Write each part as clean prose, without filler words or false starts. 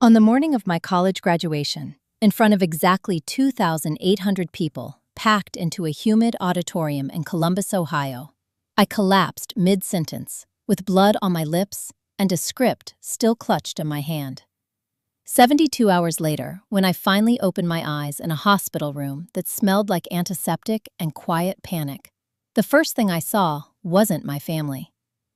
On the morning of my college graduation, in front of exactly 2,800 people, packed into a humid auditorium in Columbus, Ohio, I collapsed mid-sentence, with blood on my lips and a script still clutched in my hand. 72 hours later, when I finally opened my eyes in a hospital room that smelled like antiseptic and quiet panic, the first thing I saw wasn't my family.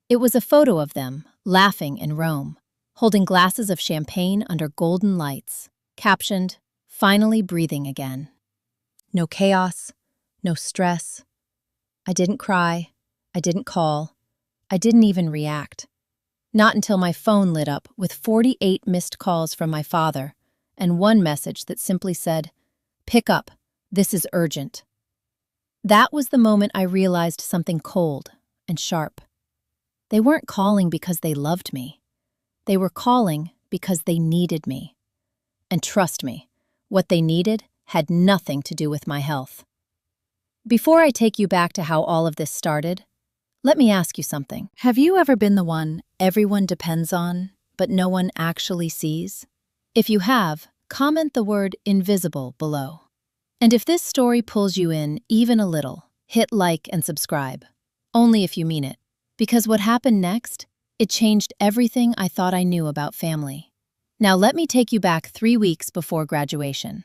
It was a photo of them, laughing in Rome, holding glasses of champagne under golden lights, captioned, "Finally breathing again." No chaos, no stress. I didn't cry, I didn't call, I didn't even react. Not until my phone lit up with 48 missed calls from my father and one message that simply said, "Pick up, this is urgent." That was the moment I realized something cold and sharp. They weren't calling because they loved me. They were calling because they needed me. And trust me, what they needed had nothing to do with my health. Before I take you back to how all of this started, let me ask you something. Have you ever been the one everyone depends on, but no one actually sees? If you have, comment the word invisible below. And if this story pulls you in even a little, hit like and subscribe. Only if you mean it. Because what happened next, it changed everything I thought I knew about family. Now let me take you back 3 weeks before graduation.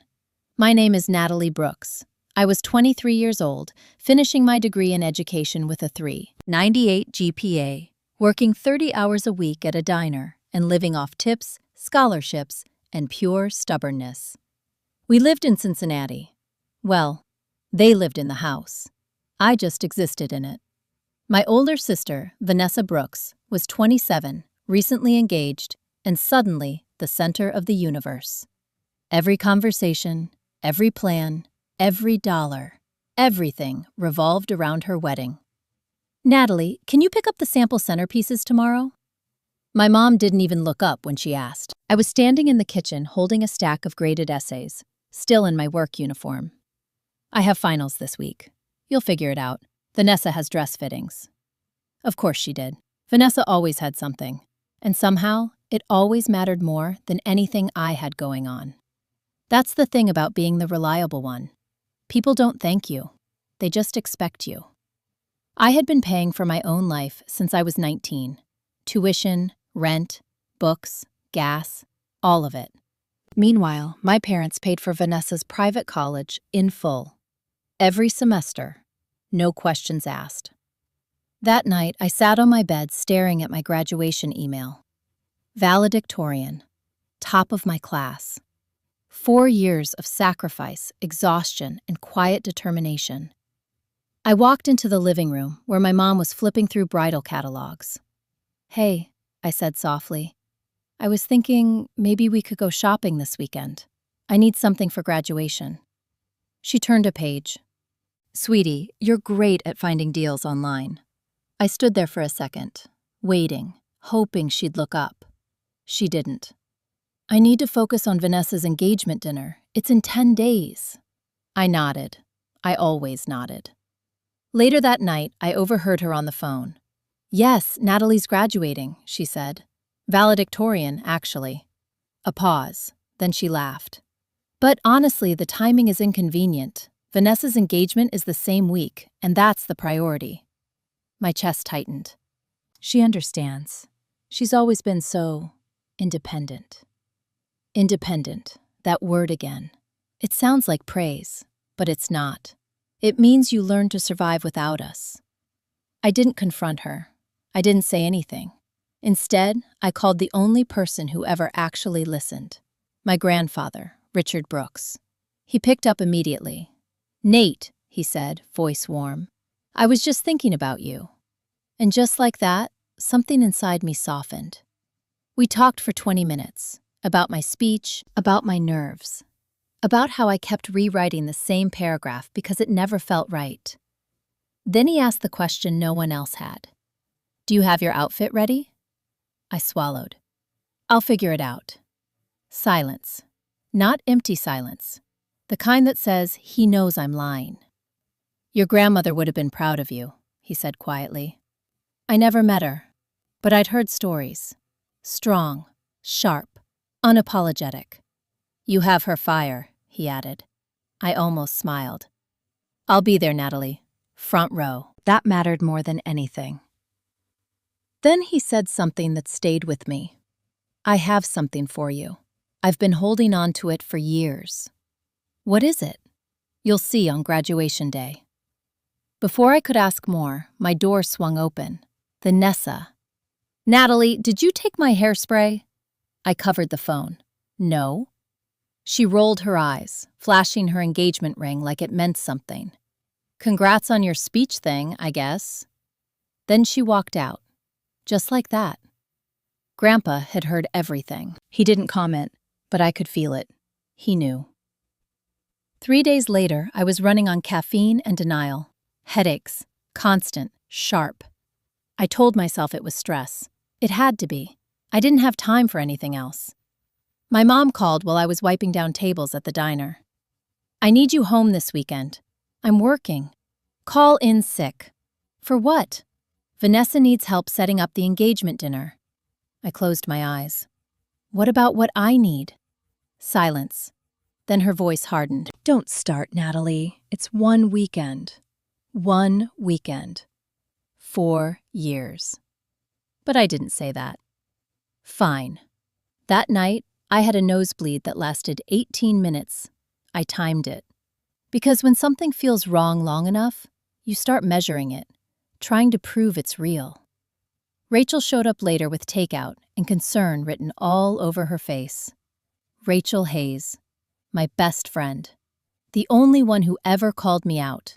My name is Natalie Brooks. I was 23 years old, finishing my degree in education with a 3.98 GPA, working 30 hours a week at a diner, and living off tips, scholarships, and pure stubbornness. We lived in Cincinnati. Well, they lived in the house. I just existed in it. My older sister, Vanessa Brooks, was 27, recently engaged, and suddenly the center of the universe. Every conversation, every plan, every dollar, everything revolved around her wedding. "Natalie, can you pick up the sample centerpieces tomorrow?" My mom didn't even look up when she asked. I was standing in the kitchen holding a stack of graded essays, still in my work uniform. "I have finals this week. You'll figure it out. Vanessa has dress fittings." Of course she did. Vanessa always had something, and somehow it always mattered more than anything I had going on. That's the thing about being the reliable one. People don't thank you. They just expect you. I had been paying for my own life since I was 19. Tuition, rent, books, gas, all of it. Meanwhile, my parents paid for Vanessa's private college in full. Every semester. No questions asked. That night, I sat on my bed staring at my graduation email. Valedictorian. Top of my class. 4 years of sacrifice, exhaustion, and quiet determination. I walked into the living room where my mom was flipping through bridal catalogs. "Hey," I said softly. "I was thinking maybe we could go shopping this weekend. I need something for graduation." She turned a page. "Sweetie, you're great at finding deals online." I stood there for a second, waiting, hoping she'd look up. She didn't. "I need to focus on Vanessa's engagement dinner. It's in 10 days. I nodded. I always nodded. Later that night, I overheard her on the phone. "Yes, Natalie's graduating," she said. "Valedictorian, actually." A pause, then she laughed. "But honestly, the timing is inconvenient. Vanessa's engagement is the same week, and that's the priority." My chest tightened. She understands. She's always been so independent. Independent, that word again. It sounds like praise, but it's not. It means you learn to survive without us. I didn't confront her. I didn't say anything. Instead, I called the only person who ever actually listened. My grandfather, Richard Brooks. He picked up immediately. "Nate," he said, voice warm. "I was just thinking about you." And just like that, something inside me softened. We talked for 20 minutes, about my speech, about my nerves, about how I kept rewriting the same paragraph because it never felt right. Then he asked the question no one else had. "Do you have your outfit ready?" I swallowed. "I'll figure it out." Silence. Not empty silence. The kind that says he knows I'm lying. "Your grandmother would have been proud of you," he said quietly. I never met her, but I'd heard stories. Strong, sharp, Unapologetic. You have her fire, he added. I almost smiled. I'll be there, Natalie. Front row. That mattered more than anything. Then he said something that stayed with me. I have something for you. I've been holding on to it for years. What is it? You'll see on graduation day. Before I could ask more, my door swung open. Vanessa. Natalie, did you take my hairspray? I covered the phone. No. She rolled her eyes, flashing her engagement ring like it meant something. Congrats on your speech thing, I guess. Then she walked out. Just like that. Grandpa had heard everything. He didn't comment, but I could feel it. He knew. 3 days later, I was running on caffeine and denial. Headaches. Constant. Sharp. I told myself it was stress. It had to be. I didn't have time for anything else. My mom called while I was wiping down tables at the diner. I need you home this weekend. I'm working. Call in sick. For what? Vanessa needs help setting up the engagement dinner. I closed my eyes. What about what I need? Silence. Then her voice hardened. Don't start, Natalie. It's 1 weekend. 1 weekend. 4 years. But I didn't say that. Fine. That night, I had a nosebleed that lasted 18 minutes. I timed it. Because when something feels wrong long enough, you start measuring it, trying to prove it's real. Rachel showed up later with takeout and concern written all over her face. Rachel Hayes, my best friend, the only one who ever called me out.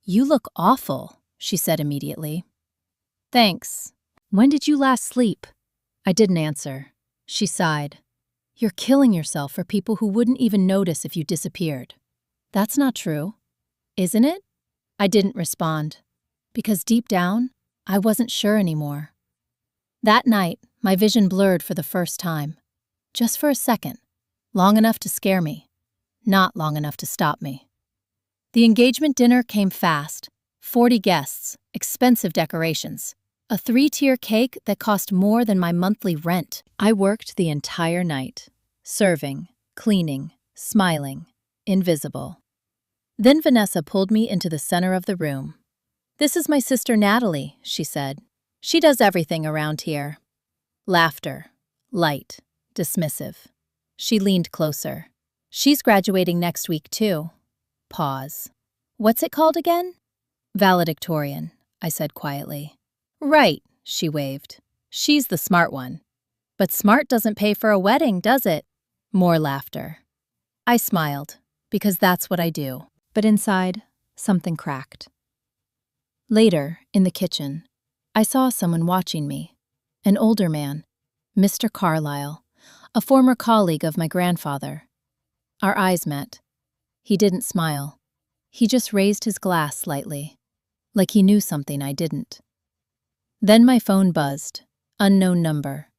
You look awful, she said immediately. Thanks. When did you last sleep? I didn't answer. She sighed. You're killing yourself for people who wouldn't even notice if you disappeared. That's not true, isn't it? I didn't respond, because deep down, I wasn't sure anymore. That night, my vision blurred for the first time. Just for a second. Long enough to scare me. Not long enough to stop me. The engagement dinner came fast. 40 guests, expensive decorations. A 3-tier cake that cost more than my monthly rent. I worked the entire night. Serving, cleaning, smiling, invisible. Then Vanessa pulled me into the center of the room. This is my sister Natalie, she said. She does everything around here. Laughter. Light. Dismissive. She leaned closer. She's graduating next week, too. Pause. What's it called again? Valedictorian, I said quietly. Right, she waved. She's the smart one. But smart doesn't pay for a wedding, does it? More laughter. I smiled, because that's what I do. But inside, something cracked. Later, in the kitchen, I saw someone watching me. An older man, Mr. Carlyle, a former colleague of my grandfather. Our eyes met. He didn't smile. He just raised his glass slightly, like he knew something I didn't. Then my phone buzzed. Unknown number.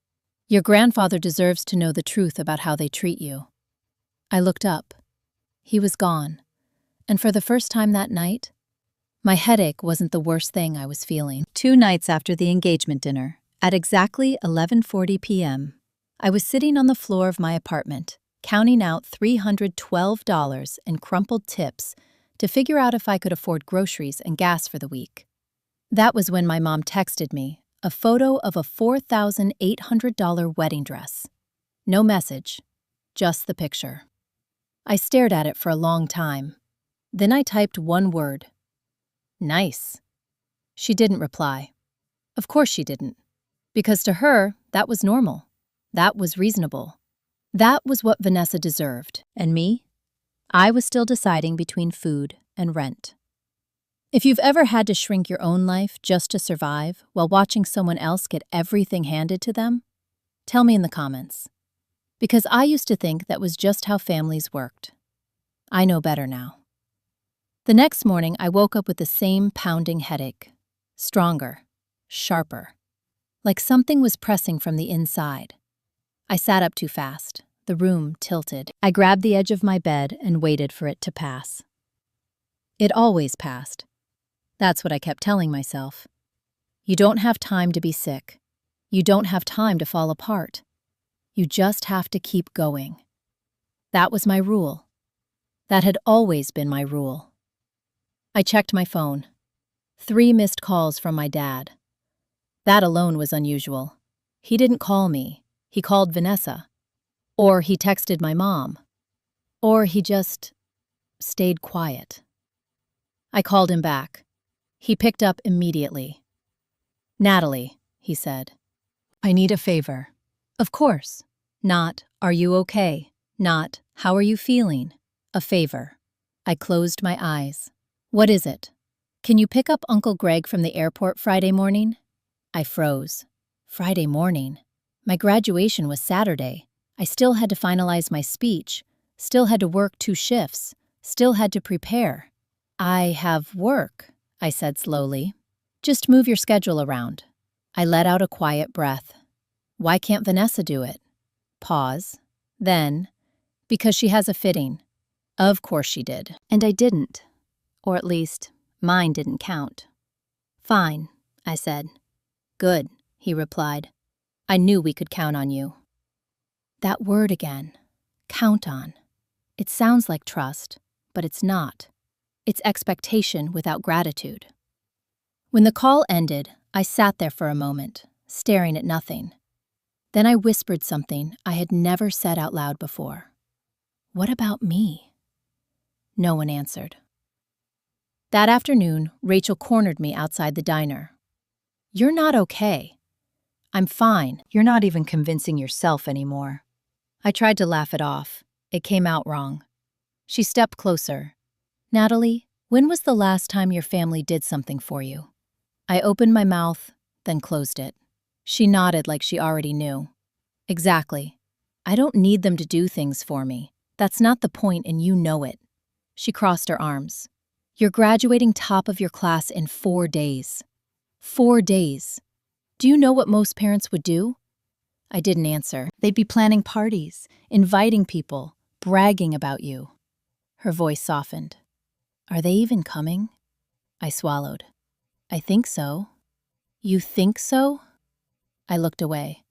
Your grandfather deserves to know the truth about how they treat you. I looked up. He was gone. And for the first time that night, my headache wasn't the worst thing I was feeling. 2 nights after the engagement dinner, at exactly 11:40 p.m., I was sitting on the floor of my apartment, counting out $312 in crumpled tips to figure out if I could afford groceries and gas for the week. That was when my mom texted me a photo of a $4,800 wedding dress. No message, just the picture. I stared at it for a long time. Then I typed one word. Nice. She didn't reply. Of course she didn't. Because to her, that was normal. That was reasonable. That was what Vanessa deserved. And me? I was still deciding between food and rent. If you've ever had to shrink your own life just to survive while watching someone else get everything handed to them, tell me in the comments. Because I used to think that was just how families worked. I know better now. The next morning, I woke up with the same pounding headache. Stronger, sharper. Like something was pressing from the inside. I sat up too fast. The room tilted. I grabbed the edge of my bed and waited for it to pass. It always passed. That's what I kept telling myself. You don't have time to be sick. You don't have time to fall apart. You just have to keep going. That was my rule. That had always been my rule. I checked my phone. 3 missed calls from my dad. That alone was unusual. He didn't call me. He called Vanessa. Or he texted my mom. Or he just stayed quiet. I called him back. He picked up immediately. "Natalie," he said, "I need a favor." Of course. Not, "Are you okay?" Not, "How are you feeling?" A favor. I closed my eyes. "What is it?" "Can you pick up Uncle Greg from the airport Friday morning?" I froze. Friday morning? My graduation was Saturday. I still had to finalize my speech, still had to work 2 shifts, still had to prepare. "I have work," I said slowly. "Just move your schedule around." I let out a quiet breath. "Why can't Vanessa do it?" Pause. Then, "Because she has a fitting." Of course she did. And I didn't. Or at least, mine didn't count. "Fine," I said. "Good," he replied. "I knew we could count on you." That word again. Count on. It sounds like trust, but it's not. It's expectation without gratitude. When the call ended, I sat there for a moment, staring at nothing. Then I whispered something I had never said out loud before. "What about me?" No one answered. That afternoon, Rachel cornered me outside the diner. "You're not okay." "I'm fine. You're not even convincing yourself anymore." I tried to laugh it off. It came out wrong. She stepped closer. "Natalie, when was the last time your family did something for you?" I opened my mouth, then closed it. She nodded like she already knew. "Exactly. I don't need them to do things for me. That's not the point, and you know it." She crossed her arms. "You're graduating top of your class in 4 days. 4 days. Do you know what most parents would do?" I didn't answer. "They'd be planning parties, inviting people, bragging about you." Her voice softened. "Are they even coming?" I swallowed. "I think so." "You think so?" I looked away,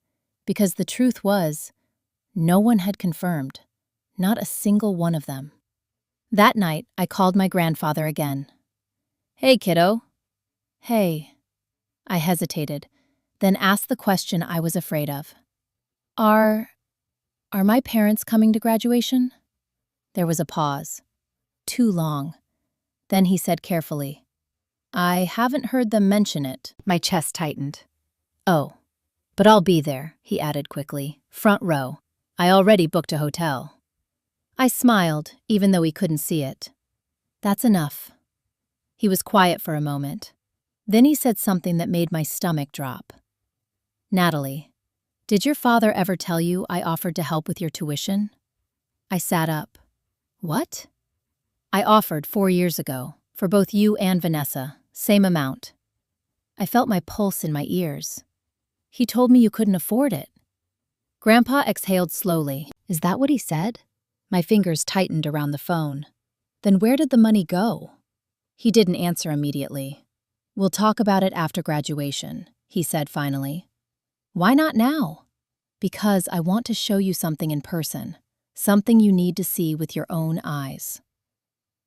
because the truth was, no one had confirmed. Not a single one of them. That night, I called my grandfather again. "Hey, kiddo." "Hey." I hesitated, then asked the question I was afraid of. Are my parents coming to graduation?" There was a pause. Too long. Then he said carefully, "I haven't heard them mention it." My chest tightened. "Oh, but I'll be there," he added quickly. "Front row. I already booked a hotel." I smiled, even though he couldn't see it. "That's enough." He was quiet for a moment. Then he said something that made my stomach drop. "Natalie, did your father ever tell you I offered to help with your tuition?" I sat up. "What?" "I offered 4 years ago, for both you and Vanessa, same amount." I felt my pulse in my ears. "He told me you couldn't afford it." Grandpa exhaled slowly. "Is that what he said?" My fingers tightened around the phone. "Then where did the money go?" He didn't answer immediately. "We'll talk about it after graduation," he said finally. "Why not now?" "Because I want to show you something in person, something you need to see with your own eyes."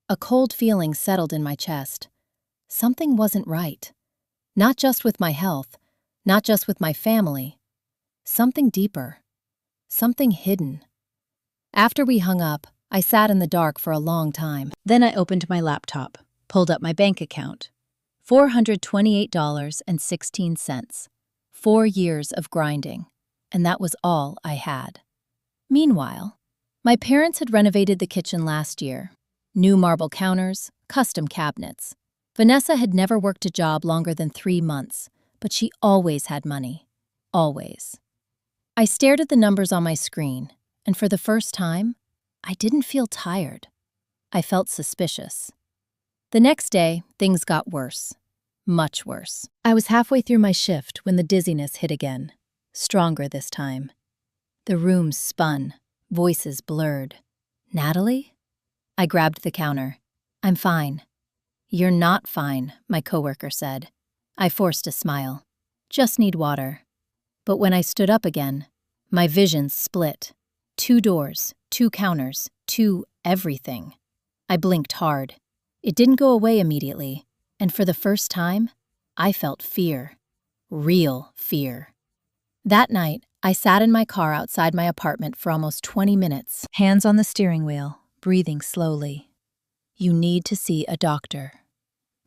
A cold feeling settled in my chest. Something wasn't right. Not just with my health, not just with my family. Something deeper. Something hidden. After we hung up, I sat in the dark for a long time. Then I opened my laptop, pulled up my bank account. $428.16. 4 years of grinding. And that was all I had. Meanwhile, my parents had renovated the kitchen last year. New marble counters, custom cabinets. Vanessa had never worked a job longer than 3 months, but she always had money. Always. I stared at the numbers on my screen, and for the first time, I didn't feel tired. I felt suspicious. The next day, things got worse. Much worse. I was halfway through my shift when the dizziness hit again. Stronger this time. The room spun, voices blurred. "Natalie?" I grabbed the counter. "I'm fine." "You're not fine," my coworker said. I forced a smile. "Just need water." But when I stood up again, My vision split. 2 doors, 2 counters, 2 everything. I blinked hard. It didn't go away immediately, and for the first time, I felt fear. Real fear. That night, I sat in my car outside my apartment for almost 20 minutes, hands on the steering wheel, breathing slowly. You need to see a doctor.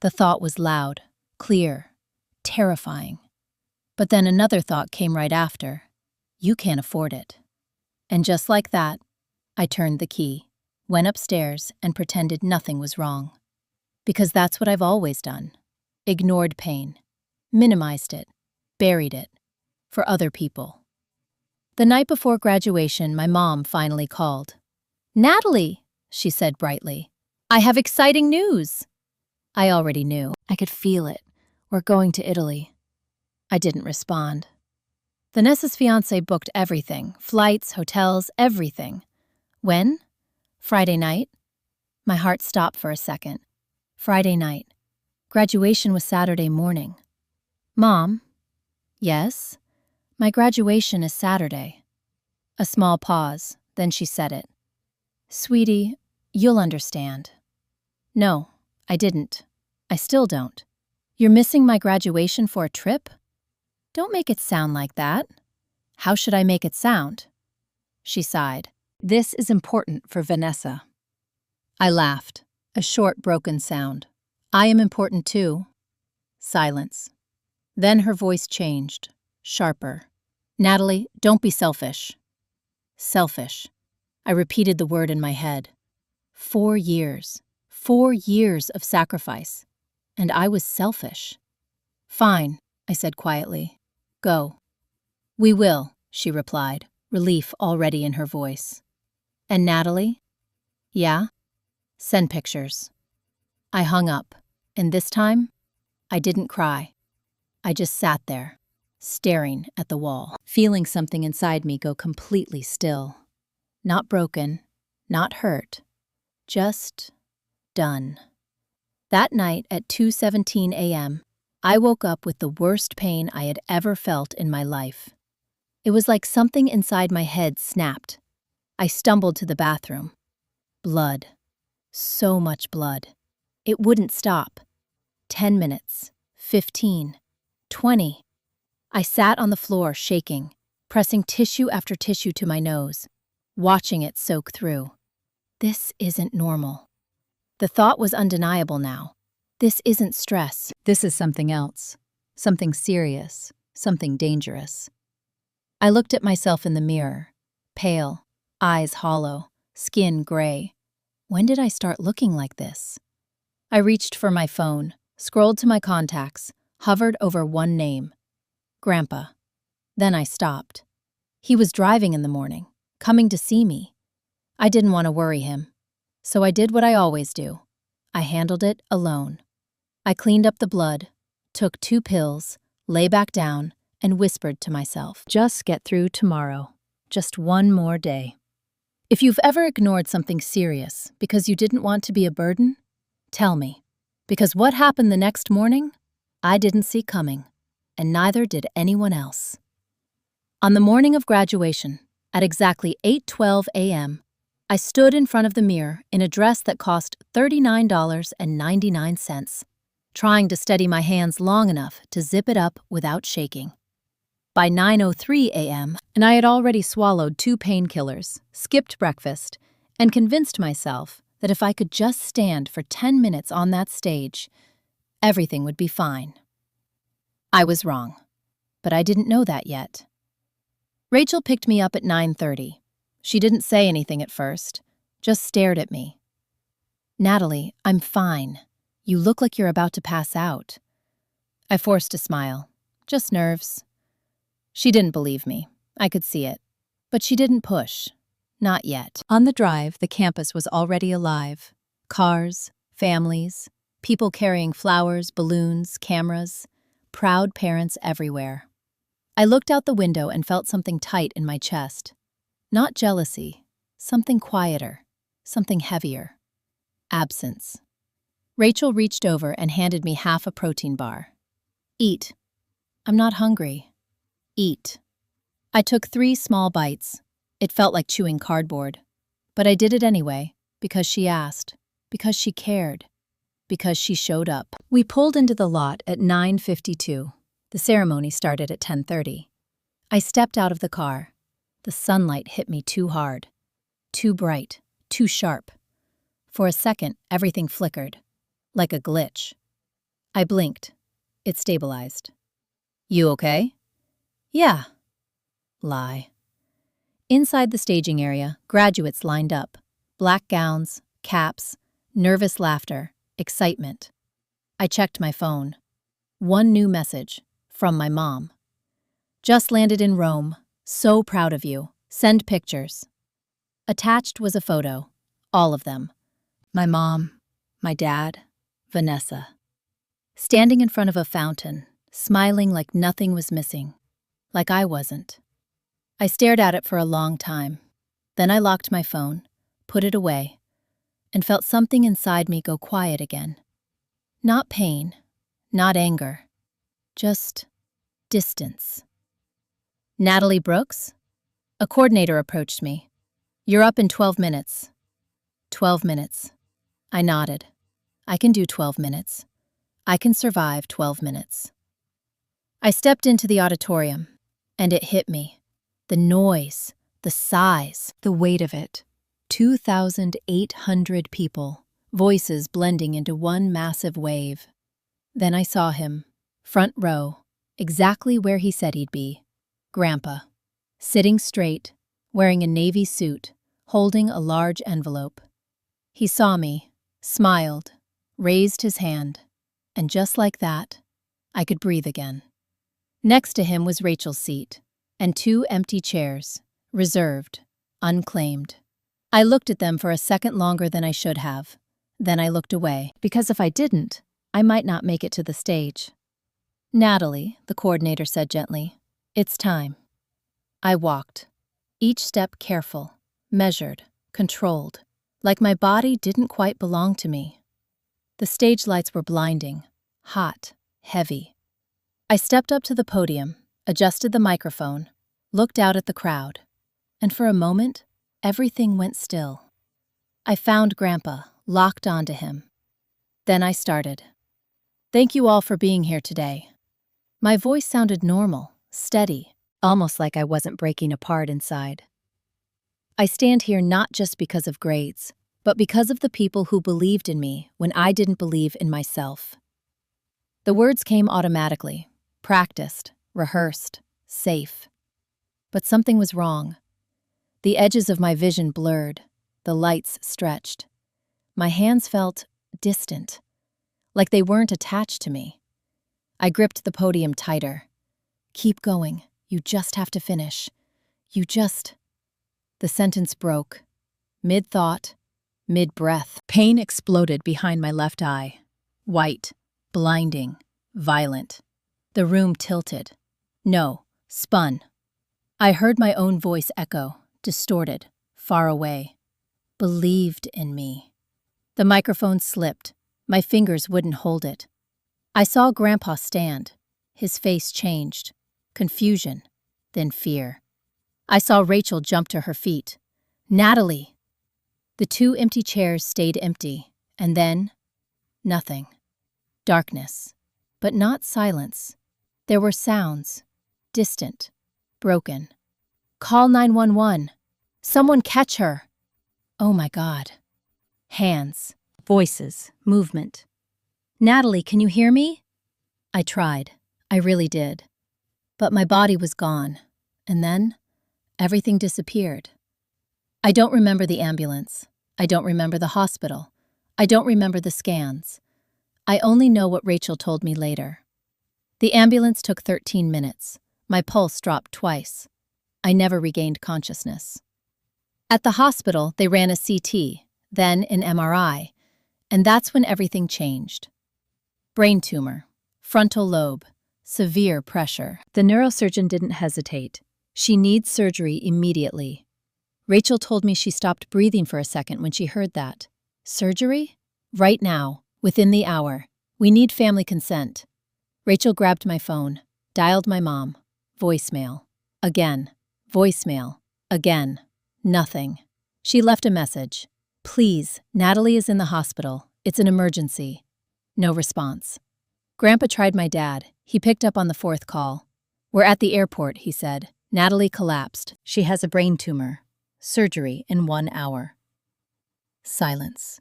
The thought was loud, clear, terrifying. But then another thought came right after. You can't afford it. And just like that, I turned the key, went upstairs, and pretended nothing was wrong. Because that's what I've always done. Ignored pain, minimized it, buried it, for other people. The night before graduation, my mom finally called. "Natalie," she said brightly, "I have exciting news." I already knew. I could feel it. We're going to Italy. I didn't respond. Vanessa's fiancé booked everything, flights, hotels, everything. When? Friday night? My heart stopped for a second. Friday night. Graduation was Saturday morning. Mom? Yes? My graduation is Saturday. A small pause, then she said it. Sweetie, you'll understand. No, I didn't. I still don't. You're missing my graduation for a trip? Don't make it sound like that. How should I make it sound? She sighed. This is important for Vanessa. I laughed, a short, broken sound. I am important too. Silence. Then her voice changed, sharper. Natalie, don't be selfish. Selfish. I repeated the word in my head. 4 years. 4 years of sacrifice. And I was selfish. Fine, I said quietly. Go. We will, she replied, relief already in her voice. And Natalie? Yeah? Send pictures. I hung up, and this time, I didn't cry. I just sat there, staring at the wall, feeling something inside me go completely still. Not broken, not hurt, just done. That night at 2:17 a.m., I woke up with the worst pain I had ever felt in my life. It was like something inside my head snapped. I stumbled to the bathroom. Blood. So much blood. It wouldn't stop. 10 minutes. 15. 20. I sat on the floor shaking, pressing tissue after tissue to my nose, watching it soak through. This isn't normal. The thought was undeniable now. This isn't stress. This is something else. Something serious. Something dangerous. I looked at myself in the mirror. Pale, eyes hollow, skin gray. When did I start looking like this? I reached for my phone, scrolled to my contacts, hovered over one name. Grandpa. Then I stopped. He was driving in the morning, coming to see me. I didn't want to worry him, so I did what I always do. I handled it alone. I cleaned up the blood, took 2 pills, lay back down, and whispered to myself, just get through tomorrow. Just one more day. If you've ever ignored something serious because you didn't want to be a burden, tell me. Because what happened the next morning, I didn't see coming, and neither did anyone else. On the morning of graduation, at exactly 8:12 a.m., I stood in front of the mirror in a dress that cost $39.99, trying to steady my hands long enough to zip it up without shaking. By 9:03 a.m., and I had already swallowed 2 painkillers, skipped breakfast, and convinced myself that if I could just stand for 10 minutes on that stage, everything would be fine. I was wrong, but I didn't know that yet. Rachel picked me up at 9:30. She didn't say anything at first, just stared at me. Natalie, I'm fine. You look like you're about to pass out. I forced a smile. Just nerves. She didn't believe me. I could see it. But she didn't push. Not yet. On the drive, the campus was already alive. Cars, families, people carrying flowers, balloons, cameras, proud parents everywhere. I looked out the window and felt something tight in my chest. Not jealousy, something quieter, something heavier. Absence. Rachel reached over and handed me half a protein bar. Eat. I'm not hungry. Eat. I took 3 small bites. It felt like chewing cardboard. But I did it anyway, because she asked, because she cared, because she showed up. We pulled into the lot at 9:52. The ceremony started at 10:30. I stepped out of the car. The sunlight hit me too hard, too bright, too sharp. For a second, everything flickered, like a glitch. I blinked. It stabilized. "You okay?" "Yeah." Lie. Inside the staging area, graduates lined up. Black gowns, caps, nervous laughter, excitement. I checked my phone. One new message, from my mom. "Just landed in Rome. So proud of you. Send pictures." Attached was a photo. All of them. My mom, my dad, Vanessa. Standing in front of a fountain, smiling like nothing was missing. Like I wasn't. I stared at it for a long time. Then I locked my phone, put it away, and felt something inside me go quiet again. Not pain, not anger, just distance. "Natalie Brooks?" A coordinator approached me. "You're up in 12 minutes. 12 minutes. I nodded. I can do 12 minutes. I can survive 12 minutes. I stepped into the auditorium, and it hit me. The noise, the size, the weight of it. 2,800 people, voices blending into one massive wave. Then I saw him, front row, exactly where he said he'd be. Grandpa, sitting straight, wearing a navy suit, holding a large envelope. He saw me, smiled, raised his hand, and just like that, I could breathe again. Next to him was Rachel's seat, and 2 empty chairs, reserved, unclaimed. I looked at them for a second longer than I should have. Then I looked away, because if I didn't, I might not make it to the stage. "Natalie," the coordinator said gently, "it's time." I walked, each step careful, measured, controlled, like my body didn't quite belong to me. The stage lights were blinding, hot, heavy. I stepped up to the podium, adjusted the microphone, looked out at the crowd, and for a moment, everything went still. I found Grandpa, locked onto him. Then I started. "Thank you all for being here today." My voice sounded normal, steady, almost like I wasn't breaking apart inside. "I stand here not just because of grades, but because of the people who believed in me when I didn't believe in myself." The words came automatically, practiced, rehearsed, safe. But something was wrong. The edges of my vision blurred, the lights stretched. My hands felt distant, like they weren't attached to me. I gripped the podium tighter. "Keep going. You just have to finish. You just..." The sentence broke. Mid-thought, mid-breath. Pain exploded behind my left eye. White, blinding, violent. The room tilted. No, spun. I heard my own voice echo, distorted, far away. "Believed in me." The microphone slipped. My fingers wouldn't hold it. I saw Grandpa stand. His face changed. Confusion, then fear. I saw Rachel jump to her feet. "Natalie!" The 2 empty chairs stayed empty, and then, nothing. Darkness, but not silence. There were sounds, distant, broken. "Call 911. Someone catch her." Oh my God. Hands, voices, movement. "Natalie, can you hear me?" I tried. I really did. But my body was gone, and then everything disappeared. I don't remember the ambulance. I don't remember the hospital. I don't remember the scans. I only know what Rachel told me later. The ambulance took 13 minutes. My pulse dropped twice. I never regained consciousness. At the hospital, they ran a CT, then an MRI, and that's when everything changed. Brain tumor, frontal lobe, severe pressure. The neurosurgeon didn't hesitate. "She needs surgery immediately." Rachel told me she stopped breathing for a second when she heard that. "Surgery? Right now, within the hour. We need family consent." Rachel grabbed my phone, dialed my mom. Voicemail. Again. Voicemail. Again. Nothing. She left a message. Please, Natalie is in the hospital. It's an emergency. No response. Grandpa tried my dad. He picked up on the fourth call. We're at the airport, he said. Natalie collapsed. She has a brain tumor. Surgery in 1 hour. Silence.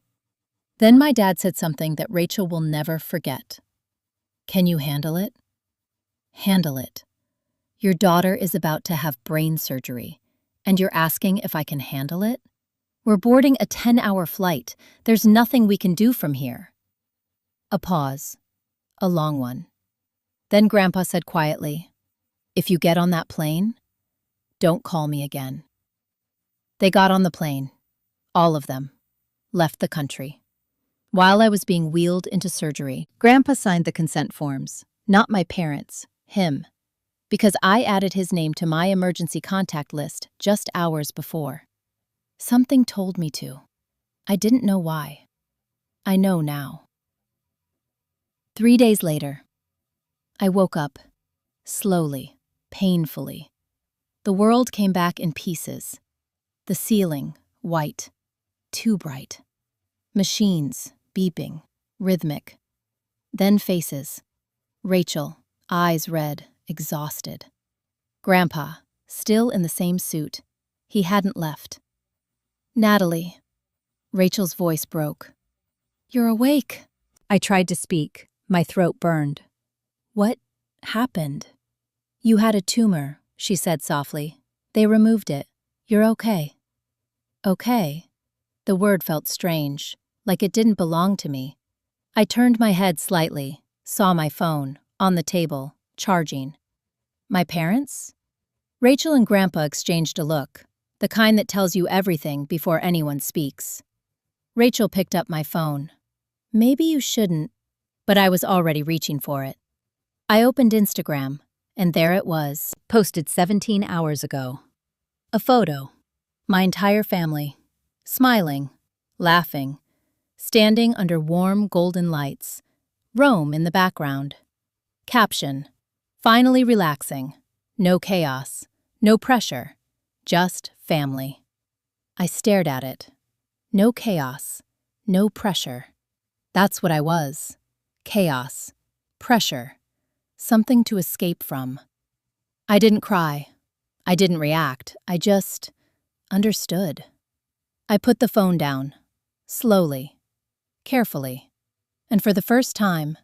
Then my dad said something that Rachel will never forget. Can you handle it? Handle it. Your daughter is about to have brain surgery, and you're asking if I can handle it? We're boarding a 10-hour flight. There's nothing we can do from here. A pause. A long one. Then Grandpa said quietly, if you get on that plane, don't call me again. They got on the plane. All of them. Left the country. While I was being wheeled into surgery, Grandpa signed the consent forms. Not my parents, him. Because I added his name to my emergency contact list just hours before. Something told me to. I didn't know why. I know now. 3 days later, I woke up, slowly, painfully. The world came back in pieces. The ceiling, white, too bright. Machines, beeping, rhythmic. Then faces. Rachel, eyes red, exhausted. Grandpa, still in the same suit. He hadn't left. Natalie. Rachel's voice broke. You're awake. I tried to speak. My throat burned. What happened? You had a tumor, she said softly. They removed it. You're okay. Okay. The word felt strange, like it didn't belong to me. I turned my head slightly, saw my phone, on the table, charging. My parents? Rachel and Grandpa exchanged a look, the kind that tells you everything before anyone speaks. Rachel picked up my phone. Maybe you shouldn't, but I was already reaching for it. I opened Instagram, and there it was, posted 17 hours ago. A photo. My entire family, smiling, laughing, standing under warm golden lights, Rome in the background. Caption, finally relaxing, no chaos, no pressure, just family. I stared at it. No chaos, no pressure. That's what I was. Chaos, pressure, something to escape from. I didn't cry. I didn't react. I just understood. I put the phone down, slowly, carefully, and for the first time,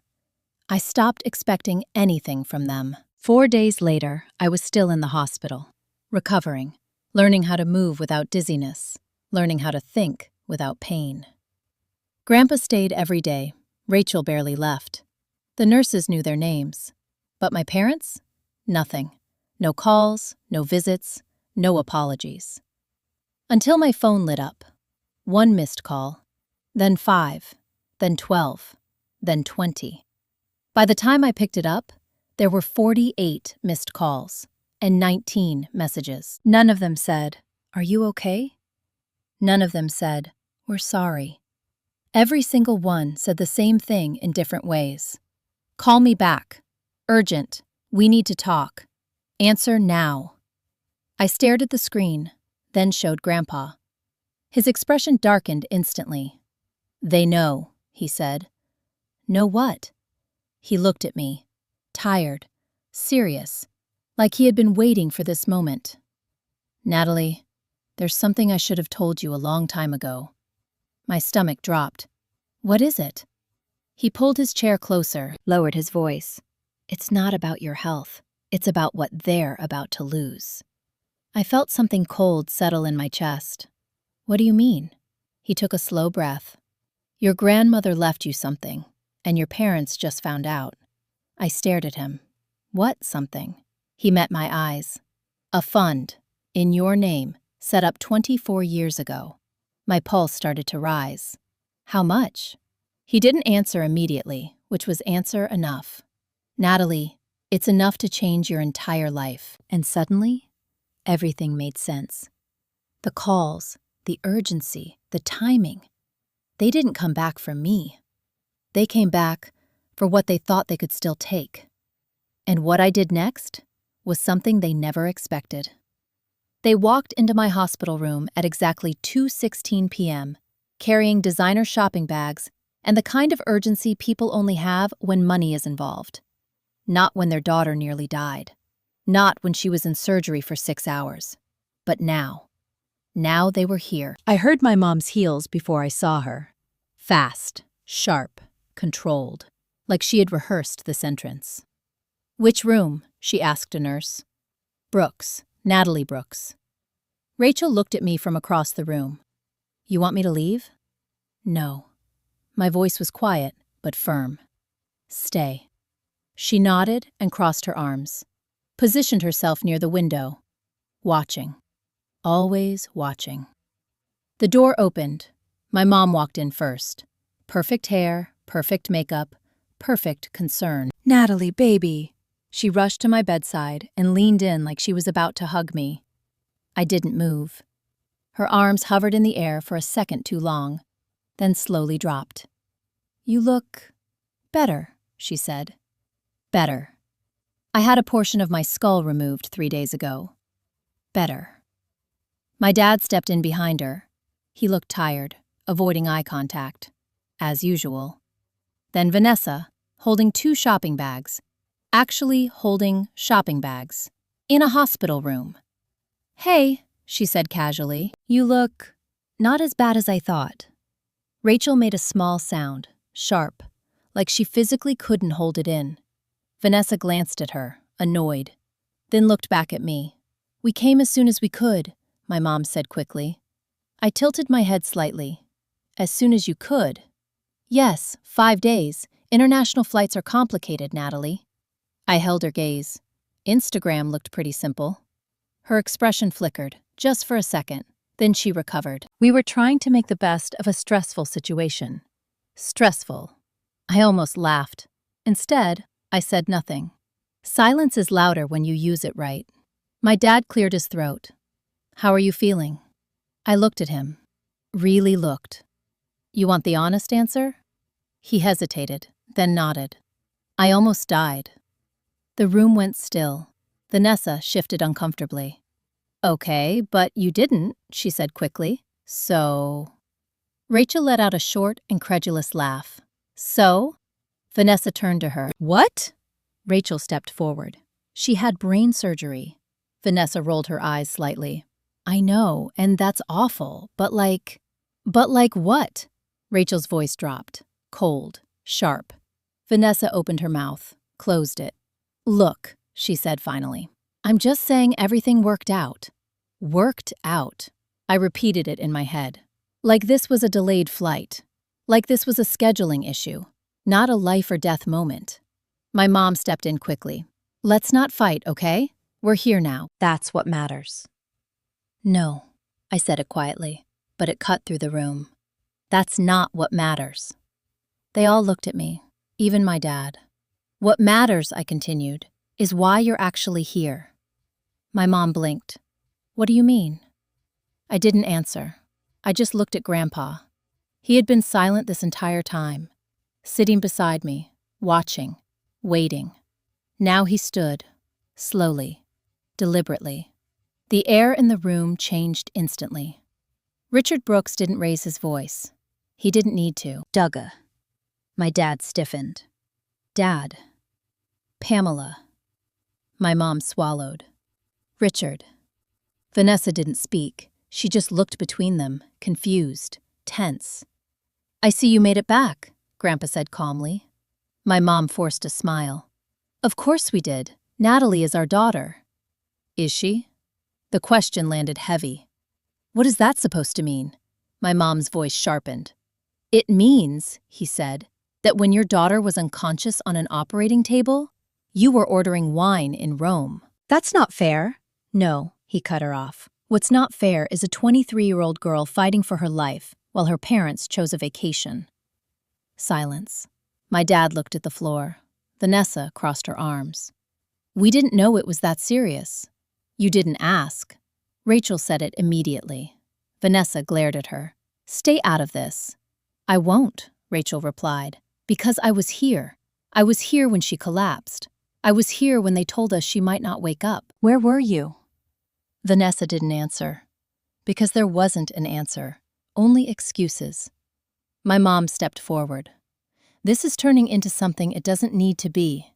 I stopped expecting anything from them. 4 days later, I was still in the hospital, recovering, learning how to move without dizziness, learning how to think without pain. Grandpa stayed every day. Rachel barely left. The nurses knew their names. But my parents? Nothing. No calls, no visits, no apologies. Until my phone lit up. 1 missed call, then 5, then 12, then 20. By the time I picked it up, there were 48 missed calls and 19 messages. None of them said, "Are you okay?" None of them said, "We're sorry." Every single one said the same thing in different ways. Call me back. Urgent. We need to talk. Answer now. I stared at the screen, then showed Grandpa. His expression darkened instantly. They know, he said. Know what? He looked at me, tired, serious, like he had been waiting for this moment. Natalie, there's something I should have told you a long time ago. My stomach dropped. What is it? He pulled his chair closer, lowered his voice. It's not about your health. It's about what they're about to lose. I felt something cold settle in my chest. What do you mean? He took a slow breath. Your grandmother left you something, and your parents just found out. I stared at him. What something? He met my eyes. A fund, in your name, set up 24 years ago. My pulse started to rise. How much? He didn't answer immediately, which was answer enough. Natalie, it's enough to change your entire life. And suddenly, everything made sense. The calls, the urgency, the timing. They didn't come back for me. They came back for what they thought they could still take. And what I did next was something they never expected. They walked into my hospital room at exactly 2:16 p.m., carrying designer shopping bags and the kind of urgency people only have when money is involved. Not when their daughter nearly died. Not when she was in surgery for 6 hours. But now. Now they were here. I heard my mom's heels before I saw her. Fast, sharp, controlled, like she had rehearsed this entrance. "Which room?" she asked a nurse. "Brooks, Natalie Brooks." Rachel looked at me from across the room. "You want me to leave?" "No." My voice was quiet, but firm. "Stay." She nodded and crossed her arms, positioned herself near the window, watching. Always watching. The door opened. My mom walked in first. Perfect hair, perfect makeup, perfect concern. "Natalie, baby." She rushed to my bedside and leaned in like she was about to hug me. I didn't move. Her arms hovered in the air for a second too long, then slowly dropped. "You look better," she said. Better. I had a portion of my skull removed 3 days ago. Better. My dad stepped in behind her. He looked tired, avoiding eye contact, as usual. Then Vanessa, holding 2 shopping bags. Actually holding shopping bags. In a hospital room. "Hey," she said casually, "you look not as bad as I thought." Rachel made a small sound, sharp, like she physically couldn't hold it in. Vanessa glanced at her, annoyed, then looked back at me. "We came as soon as we could," my mom said quickly. I tilted my head slightly. "As soon as you could?" "Yes, 5 days. International flights are complicated, Natalie." I held her gaze. Instagram looked pretty simple. Her expression flickered, just for a second. Then she recovered. "We were trying to make the best of a stressful situation." Stressful. I almost laughed. Instead, I said nothing. Silence is louder when you use it right. My dad cleared his throat. "How are you feeling?" I looked at him. Really looked. "You want the honest answer?" He hesitated, then nodded. "I almost died." The room went still. Vanessa shifted uncomfortably. "Okay, but you didn't," she said quickly. "So?" Rachel let out a short, incredulous laugh. "So?" Vanessa turned to her. "What?" Rachel stepped forward. "She had brain surgery." Vanessa rolled her eyes slightly. "I know, and that's awful, but like what?" Rachel's voice dropped, cold, sharp. Vanessa opened her mouth, closed it. "Look," she said finally. "I'm just saying everything worked out." Worked out. I repeated it in my head. Like this was a delayed flight. Like this was a scheduling issue, not a life or death moment. My mom stepped in quickly. "Let's not fight, okay? We're here now. That's what matters." "No," I said it quietly, but it cut through the room. "That's not what matters." They all looked at me, even my dad. "What matters," I continued, "is why you're actually here." My mom blinked. "What do you mean?" I didn't answer. I just looked at Grandpa. He had been silent this entire time, sitting beside me, watching, waiting. Now he stood, slowly, deliberately. The air in the room changed instantly. Richard Brooks didn't raise his voice. He didn't need to. "Dugga." My dad stiffened. "Dad." "Pamela." My mom swallowed. "Richard." Vanessa didn't speak. She just looked between them, confused, tense. "I see you made it back," Grandpa said calmly. My mom forced a smile. "Of course we did. Natalie is our daughter." "Is she?" The question landed heavy. "What is that supposed to mean?" My mom's voice sharpened. "It means," he said, "that when your daughter was unconscious on an operating table, you were ordering wine in Rome." "That's not fair." "No," he cut her off. "What's not fair is a 23-year-old girl fighting for her life while her parents chose a vacation." Silence. My dad looked at the floor. Vanessa crossed her arms. "We didn't know it was that serious." "You didn't ask." Rachel said it immediately. Vanessa glared at her. "Stay out of this." "I won't," Rachel replied, "because I was here. I was here when she collapsed. I was here when they told us she might not wake up." "Where were you?" Vanessa didn't answer. Because there wasn't an answer, only excuses. My mom stepped forward. This is turning into something it doesn't need to be.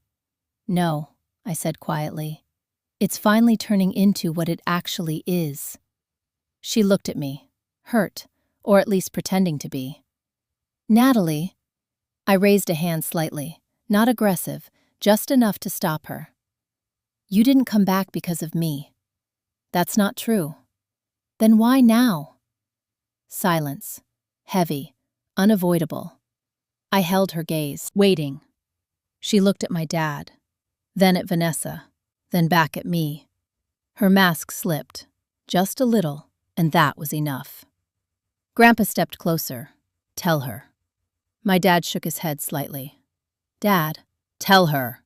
No, I said quietly. It's finally turning into what it actually is. She looked at me, hurt, or at least pretending to be. Natalie. I raised a hand slightly, not aggressive, just enough to stop her. You didn't come back because of me. That's not true. Then why now? Silence. Heavy. Unavoidable. I held her gaze, waiting. She looked at my dad, then at Vanessa, then back at me. Her mask slipped, just a little, and that was enough. Grandpa stepped closer. Tell her. My dad shook his head slightly. Dad, tell her.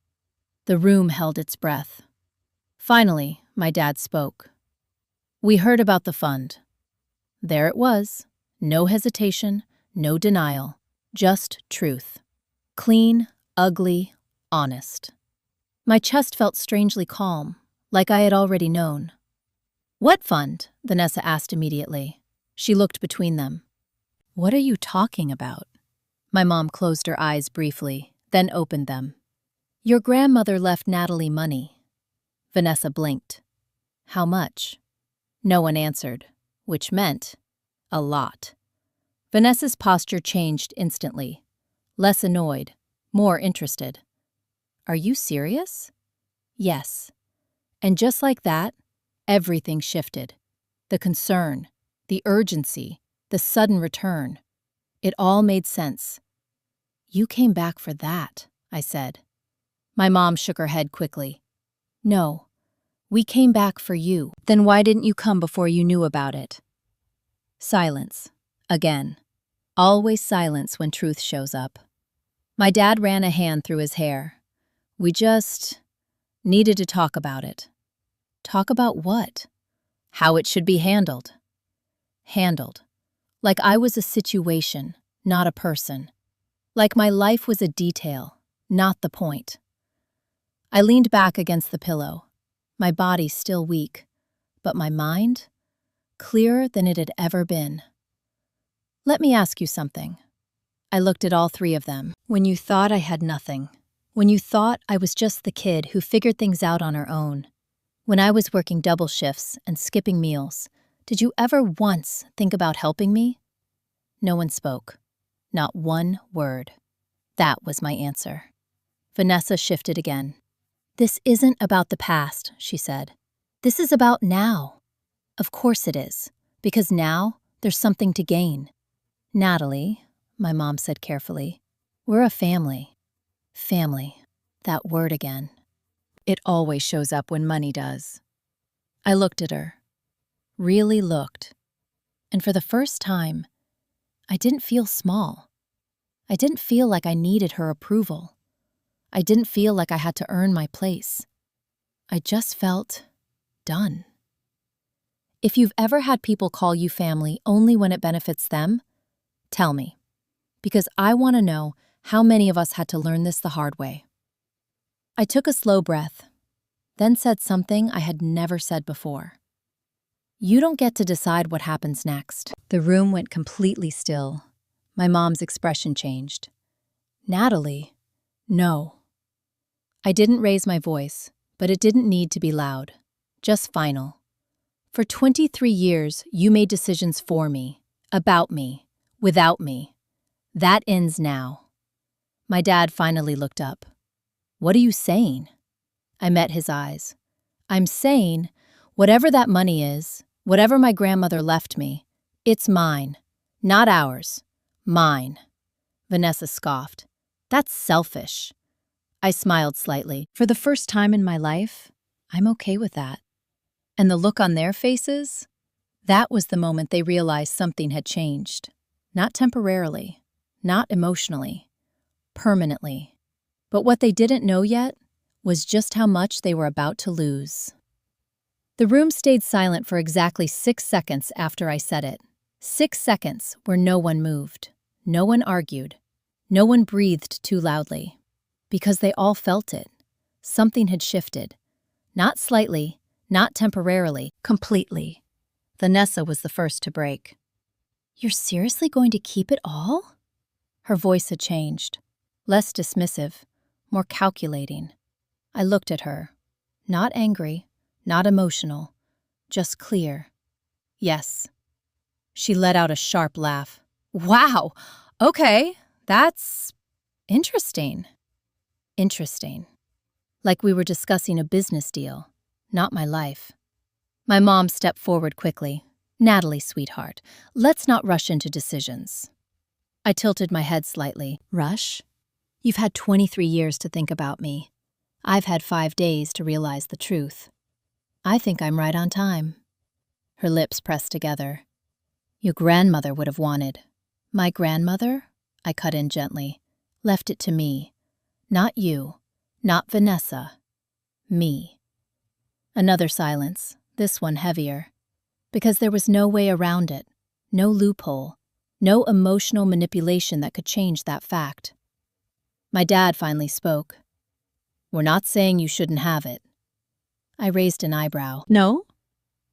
The room held its breath. Finally, my dad spoke. We heard about the fund. There it was. No hesitation, no denial, just truth. Clean, ugly, honest. My chest felt strangely calm, like I had already known. What fund? Vanessa asked immediately. She looked between them. What are you talking about? My mom closed her eyes briefly, then opened them. Your grandmother left Natalie money. Vanessa blinked. How much? No one answered, which meant a lot. Vanessa's posture changed instantly. Less annoyed, more interested. Are you serious? Yes. And just like that, everything shifted. The concern, the urgency, the sudden return. It all made sense. You came back for that, I said. My mom shook her head quickly. No, we came back for you. Then why didn't you come before you knew about it? Silence. Again. Always silence when truth shows up. My dad ran a hand through his hair. We just needed to talk about it. Talk about what? How it should be handled. Handled. Like I was a situation, not a person. Like my life was a detail, not the point. I leaned back against the pillow, my body still weak, but my mind clearer than it had ever been. Let me ask you something. I looked at all three of them. When you thought I had nothing, when you thought I was just the kid who figured things out on her own, when I was working double shifts and skipping meals, did you ever once think about helping me? No one spoke. Not one word. That was my answer. Vanessa shifted again. This isn't about the past, she said. This is about now. Of course it is, because now there's something to gain. Natalie, my mom said carefully, we're a family. Family. That word again. It always shows up when money does. I looked at her. Really looked. And for the first time, I didn't feel small. I didn't feel like I needed her approval. I didn't feel like I had to earn my place. I just felt done. If you've ever had people call you family only when it benefits them, tell me, because I want to know how many of us had to learn this the hard way. I took a slow breath, then said something I had never said before. You don't get to decide what happens next. The room went completely still. My mom's expression changed. Natalie, no. I didn't raise my voice, but it didn't need to be loud, just final. For 23 years, you made decisions for me, about me, without me. That ends now. My dad finally looked up. What are you saying? I met his eyes. I'm saying, whatever that money is, whatever my grandmother left me, it's mine, not ours. Mine. Vanessa scoffed. That's selfish. I smiled slightly. For the first time in my life, I'm okay with that. And the look on their faces? That was the moment they realized something had changed. Not temporarily, not emotionally, permanently. But what they didn't know yet was just how much they were about to lose. The room stayed silent for exactly 6 seconds after I said it. 6 seconds where no one moved, no one argued, no one breathed too loudly. Because they all felt it. Something had shifted. Not slightly, Not temporarily, completely. Vanessa was the first to break. "You're seriously going to keep it all?" Her voice had changed. Less dismissive, more calculating. I looked at her. Not angry, not emotional, just clear. "Yes." She let out a sharp laugh. "Wow! Okay, that's interesting." Interesting. Like we were discussing a business deal, not my life. My mom stepped forward quickly. "Natalie, sweetheart, let's not rush into decisions." I tilted my head slightly. "Rush? You've had 23 years to think about me. I've had 5 days to realize the truth. I think I'm right on time." Her lips pressed together. "Your grandmother would have wanted." "My grandmother?" I cut in gently. "Left it to me. Not you. Not Vanessa. Me." Another silence, this one heavier. Because there was no way around it. No loophole. No emotional manipulation that could change that fact. My dad finally spoke. "We're not saying you shouldn't have it." I raised an eyebrow. "No?"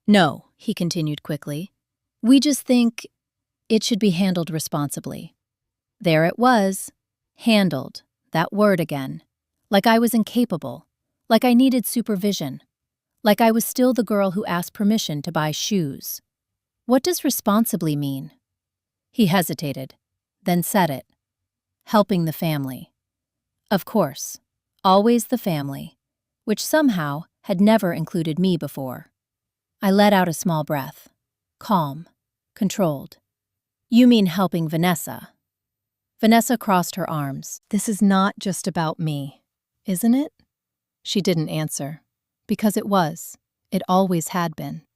"No," he continued quickly. "We just think it should be handled responsibly." There it was. Handled. That word again. Like I was incapable. Like I needed supervision. Like I was still the girl who asked permission to buy shoes. What does responsibly mean? He hesitated, then said it. Helping the family. Of course. Always the family. Which somehow had never included me before. I let out a small breath. Calm. Controlled. "You mean helping Vanessa?" Vanessa crossed her arms. "This is not just about me, isn't it?" She didn't answer. Because it was. It always had been.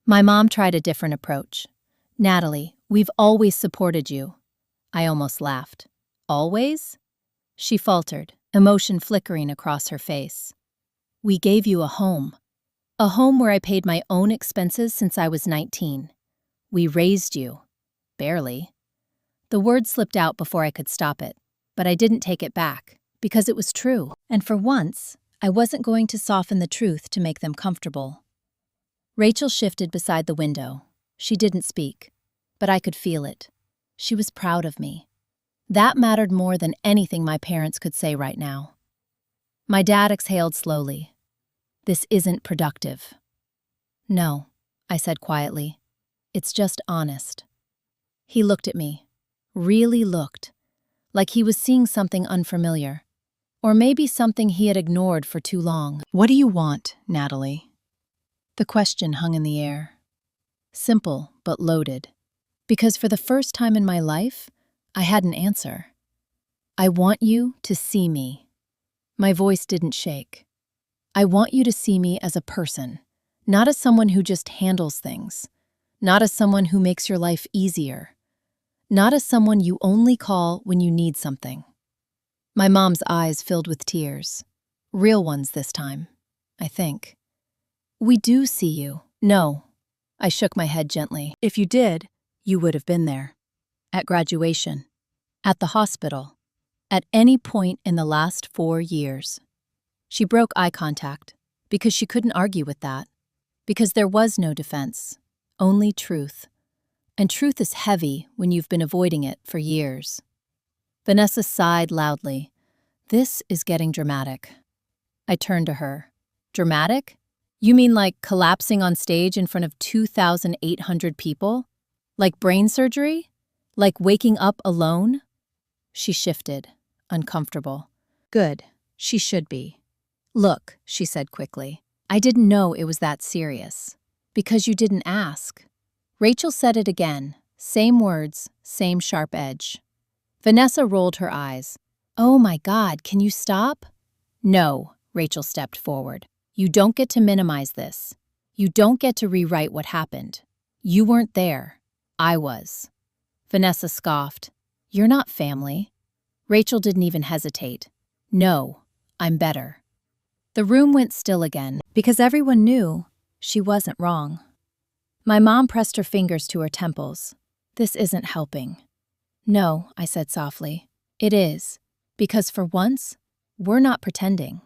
My mom tried a different approach. "Natalie, we've always supported you." I almost laughed. "Always?" She faltered, emotion flickering across her face. "We gave you a home. A home where I paid my own expenses since I was 19. We raised you. Barely." The word slipped out before I could stop it, but I didn't take it back, because it was true. And for once, I wasn't going to soften the truth to make them comfortable. Rachel shifted beside the window. She didn't speak, but I could feel it. She was proud of me. That mattered more than anything my parents could say right now. My dad exhaled slowly. "This isn't productive." "No," I said quietly. "It's just honest." He looked at me. Really looked. Like he was seeing something unfamiliar. Or maybe something he had ignored for too long. "What do you want, Natalie?" The question hung in the air. Simple, but loaded. Because for the first time in my life, I had an answer. "I want you to see me." My voice didn't shake. "I want you to see me as a person, not as someone who just handles things, not as someone who makes your life easier, not as someone you only call when you need something." My mom's eyes filled with tears. Real ones this time, I think. "We do see you." "No." I shook my head gently. "If you did, you would have been there. At graduation. At the hospital. At any point in the last 4 years." She broke eye contact, because she couldn't argue with that. Because there was no defense. Only truth. And truth is heavy when you've been avoiding it for years. Vanessa sighed loudly. "This is getting dramatic." I turned to her. "Dramatic? You mean like collapsing on stage in front of 2,800 people? Like brain surgery? Like waking up alone?" She shifted, uncomfortable. "Good. She should be." "Look," she said quickly, "I didn't know it was that serious. Because you didn't ask." Rachel said it again. Same words, same sharp edge. Vanessa rolled her eyes. "Oh my God, can you stop?" "No," Rachel stepped forward. "You don't get to minimize this. You don't get to rewrite what happened. You weren't there. I was." Vanessa scoffed. "You're not family." Rachel didn't even hesitate. "No, I'm better." The room went still again, because everyone knew she wasn't wrong. My mom pressed her fingers to her temples. "This isn't helping." "No," I said softly. "It is. Because for once, we're not pretending."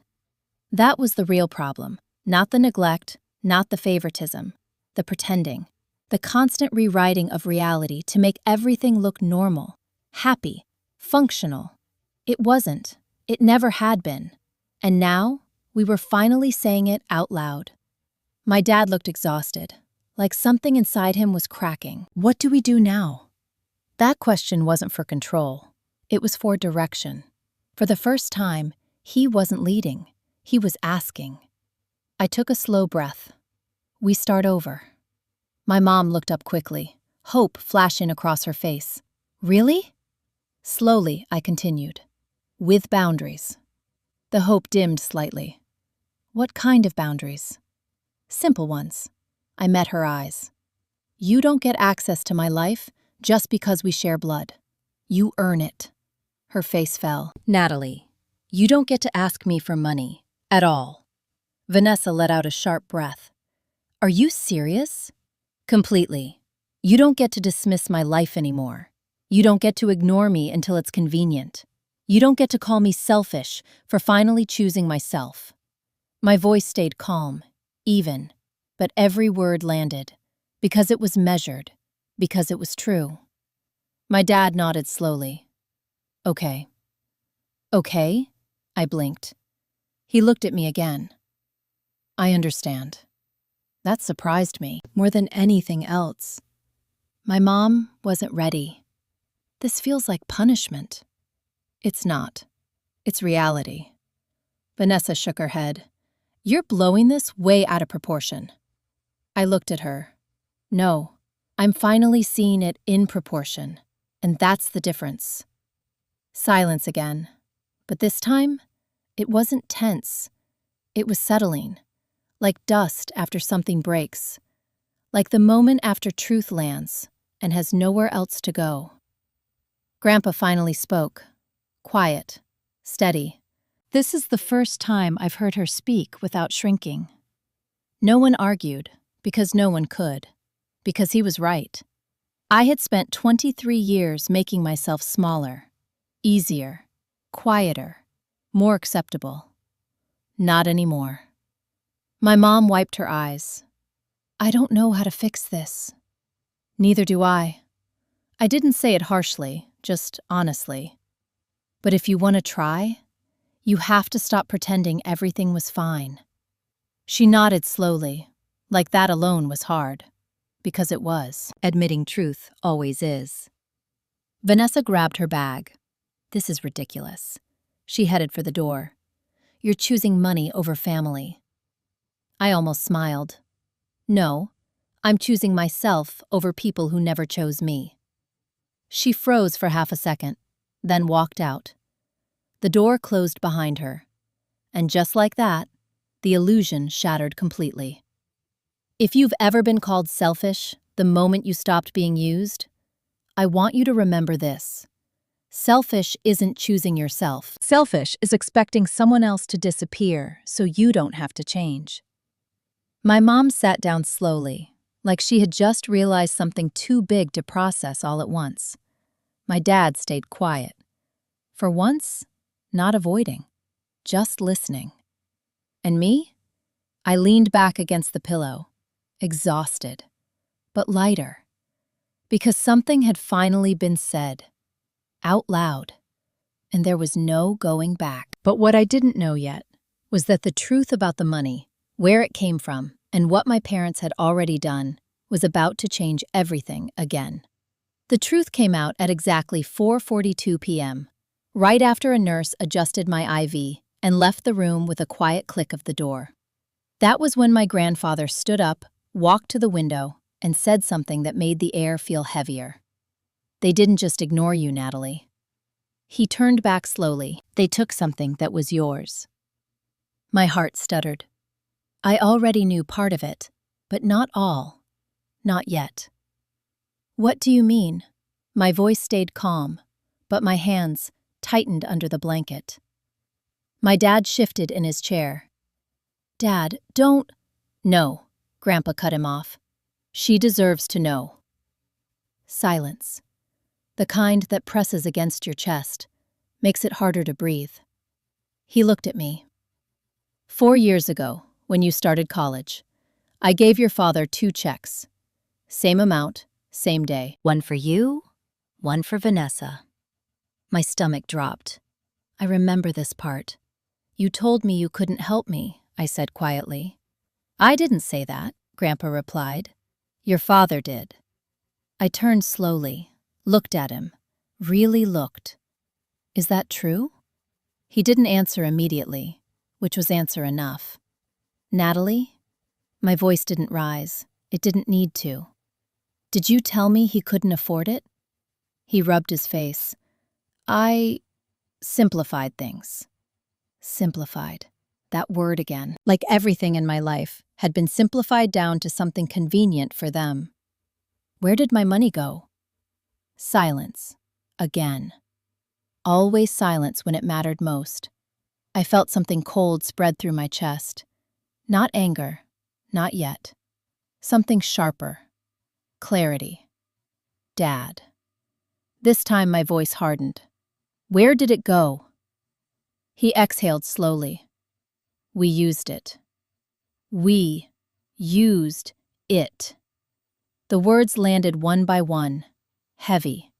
That was the real problem. Not the neglect, Not the favoritism, the pretending, the constant rewriting of reality to make everything look normal, happy, functional. It wasn't. It never had been. And now, we were finally saying it out loud. My dad looked exhausted, like something inside him was cracking. What do we do now? That question wasn't for control. It was for direction. For the first time, he wasn't leading. He was asking. I took a slow breath. We start over. My mom looked up quickly, hope flashing across her face. Really? Slowly, I continued. With boundaries. The hope dimmed slightly. What kind of boundaries? Simple ones. I met her eyes. You don't get access to my life just because we share blood. You earn it. Her face fell. Natalie, you don't get to ask me for money. At all. Vanessa let out a sharp breath. Are you serious? Completely. You don't get to dismiss my life anymore. You don't get to ignore me until it's convenient. You don't get to call me selfish for finally choosing myself. My voice stayed calm, even, but every word landed, because it was measured, because it was true. My dad nodded slowly. Okay. Okay? I blinked. He looked at me again. I understand. That surprised me more than anything else. My mom wasn't ready. This feels like punishment. It's not. It's reality. Vanessa shook her head. You're blowing this way out of proportion. I looked at her. No, I'm finally seeing it in proportion, and that's the difference. Silence again. But this time, it wasn't tense. It was settling, like dust after something breaks, like the moment after truth lands and has nowhere else to go. Grandpa finally spoke. Quiet, steady. This is the first time I've heard her speak without shrinking. No one argued, because no one could, because he was right. I had spent 23 years making myself smaller, easier, quieter, more acceptable. Not anymore. My mom wiped her eyes. I don't know how to fix this. Neither do I. I didn't say it harshly, just honestly. But if you want to try, you have to stop pretending everything was fine. She nodded slowly, like that alone was hard. Because it was. Admitting truth always is. Vanessa grabbed her bag. This is ridiculous. She headed for the door. You're choosing money over family. I almost smiled. No, I'm choosing myself over people who never chose me. She froze for half a second, then walked out. The door closed behind her, and just like that, the illusion shattered completely. If you've ever been called selfish the moment you stopped being used, I want you to remember this. Selfish isn't choosing yourself. Selfish is expecting someone else to disappear so you don't have to change. My mom sat down slowly, like she had just realized something too big to process all at once. My dad stayed quiet. For once, not avoiding, just listening. And me? I leaned back against the pillow, exhausted, but lighter, because something had finally been said, out loud, and there was no going back. But what I didn't know yet was that the truth about the money, where it came from, and what my parents had already done, was about to change everything again. The truth came out at exactly 4:42 p.m., right after a nurse adjusted my IV and left the room with a quiet click of the door. That was when my grandfather stood up, walked to the window, and said something that made the air feel heavier. They didn't just ignore you, Natalie. He turned back slowly. They took something that was yours. My heart stuttered. I already knew part of it, but not all. Not yet. What do you mean? My voice stayed calm, but my hands tightened under the blanket. My dad shifted in his chair. Dad, don't. No, Grandpa cut him off. She deserves to know. Silence. The kind that presses against your chest, makes it harder to breathe. He looked at me. 4 years ago, when you started college, I gave your father 2 checks. Same amount, same day. One for you, one for Vanessa. My stomach dropped. I remember this part. You told me you couldn't help me, I said quietly. I didn't say that, Grandpa replied. Your father did. I turned slowly, looked at him, really looked. Is that true? He didn't answer immediately, which was answer enough. Natalie? My voice didn't rise. It didn't need to. Did you tell me he couldn't afford it? He rubbed his face. I simplified things. Simplified. That word again, like everything in my life, had been simplified down to something convenient for them. Where did my money go? Silence. Again. Always silence when it mattered most. I felt something cold spread through my chest. Not anger. Not yet. Something sharper. Clarity. Dad. This time my voice hardened. Where did it go? He exhaled slowly. We used it. We used it. The words landed one by one, heavy,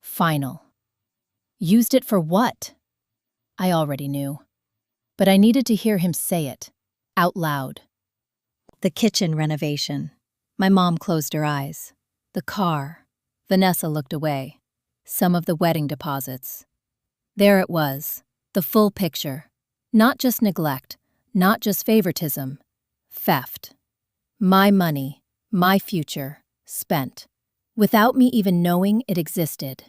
final. Used it for what? I already knew. But I needed to hear him say it, out loud. The kitchen renovation. My mom closed her eyes. The car. Vanessa looked away. Some of the wedding deposits. There it was, the full picture. Not just neglect, not just favoritism. Theft. My money, my future, spent. Without me even knowing it existed.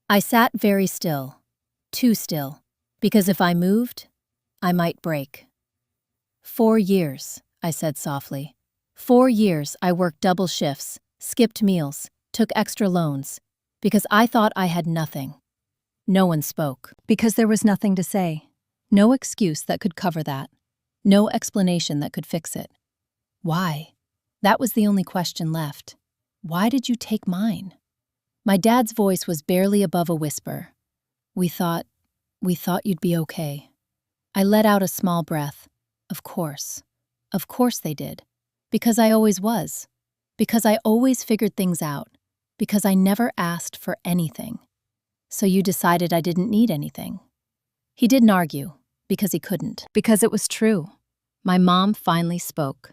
I sat very still. Too still. Because if I moved, I might break. 4 years, I said softly. 4 years I worked double shifts, skipped meals, took extra loans, because I thought I had nothing. No one spoke, because there was nothing to say. No excuse that could cover that. No explanation that could fix it. Why? That was the only question left. Why did you take mine? My dad's voice was barely above a whisper. We thought you'd be okay. I let out a small breath. Of course. Of course they did. Because I always was. Because I always figured things out. Because I never asked for anything. So you decided I didn't need anything. He didn't argue, because he couldn't. Because it was true. My mom finally spoke.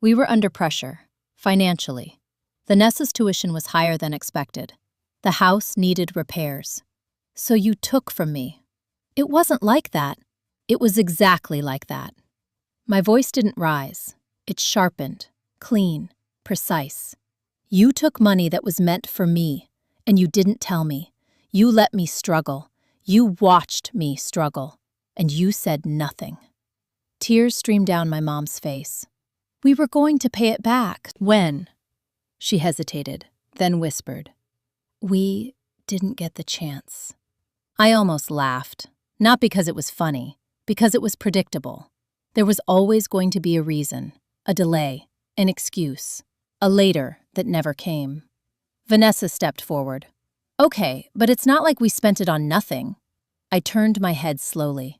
We were under pressure, financially. Vanessa's tuition was higher than expected. The house needed repairs. So you took from me. It wasn't like that. It was exactly like that. My voice didn't rise. It sharpened, clean, precise. You took money that was meant for me, and you didn't tell me. You let me struggle. You watched me struggle. And you said nothing. Tears streamed down my mom's face. We were going to pay it back. When? She hesitated, then whispered. We didn't get the chance. I almost laughed. Not because it was funny, because it was predictable. There was always going to be a reason, a delay, an excuse, a later that never came. Vanessa stepped forward. Okay, but it's not like we spent it on nothing. I turned my head slowly.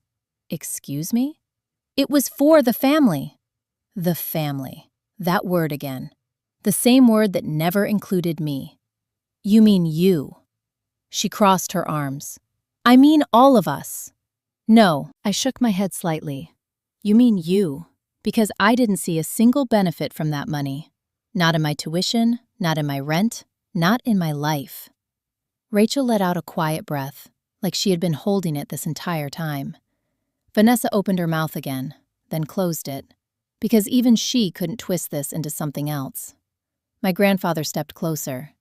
Excuse me? It was for the family. The family. That word again. The same word that never included me. You mean you. She crossed her arms. I mean all of us. No, I shook my head slightly. You mean you, because I didn't see a single benefit from that money. Not in my tuition, not in my rent, not in my life. Rachel let out a quiet breath, like she had been holding it this entire time. Vanessa opened her mouth again, then closed it, because even she couldn't twist this into something else. My grandfather stepped closer.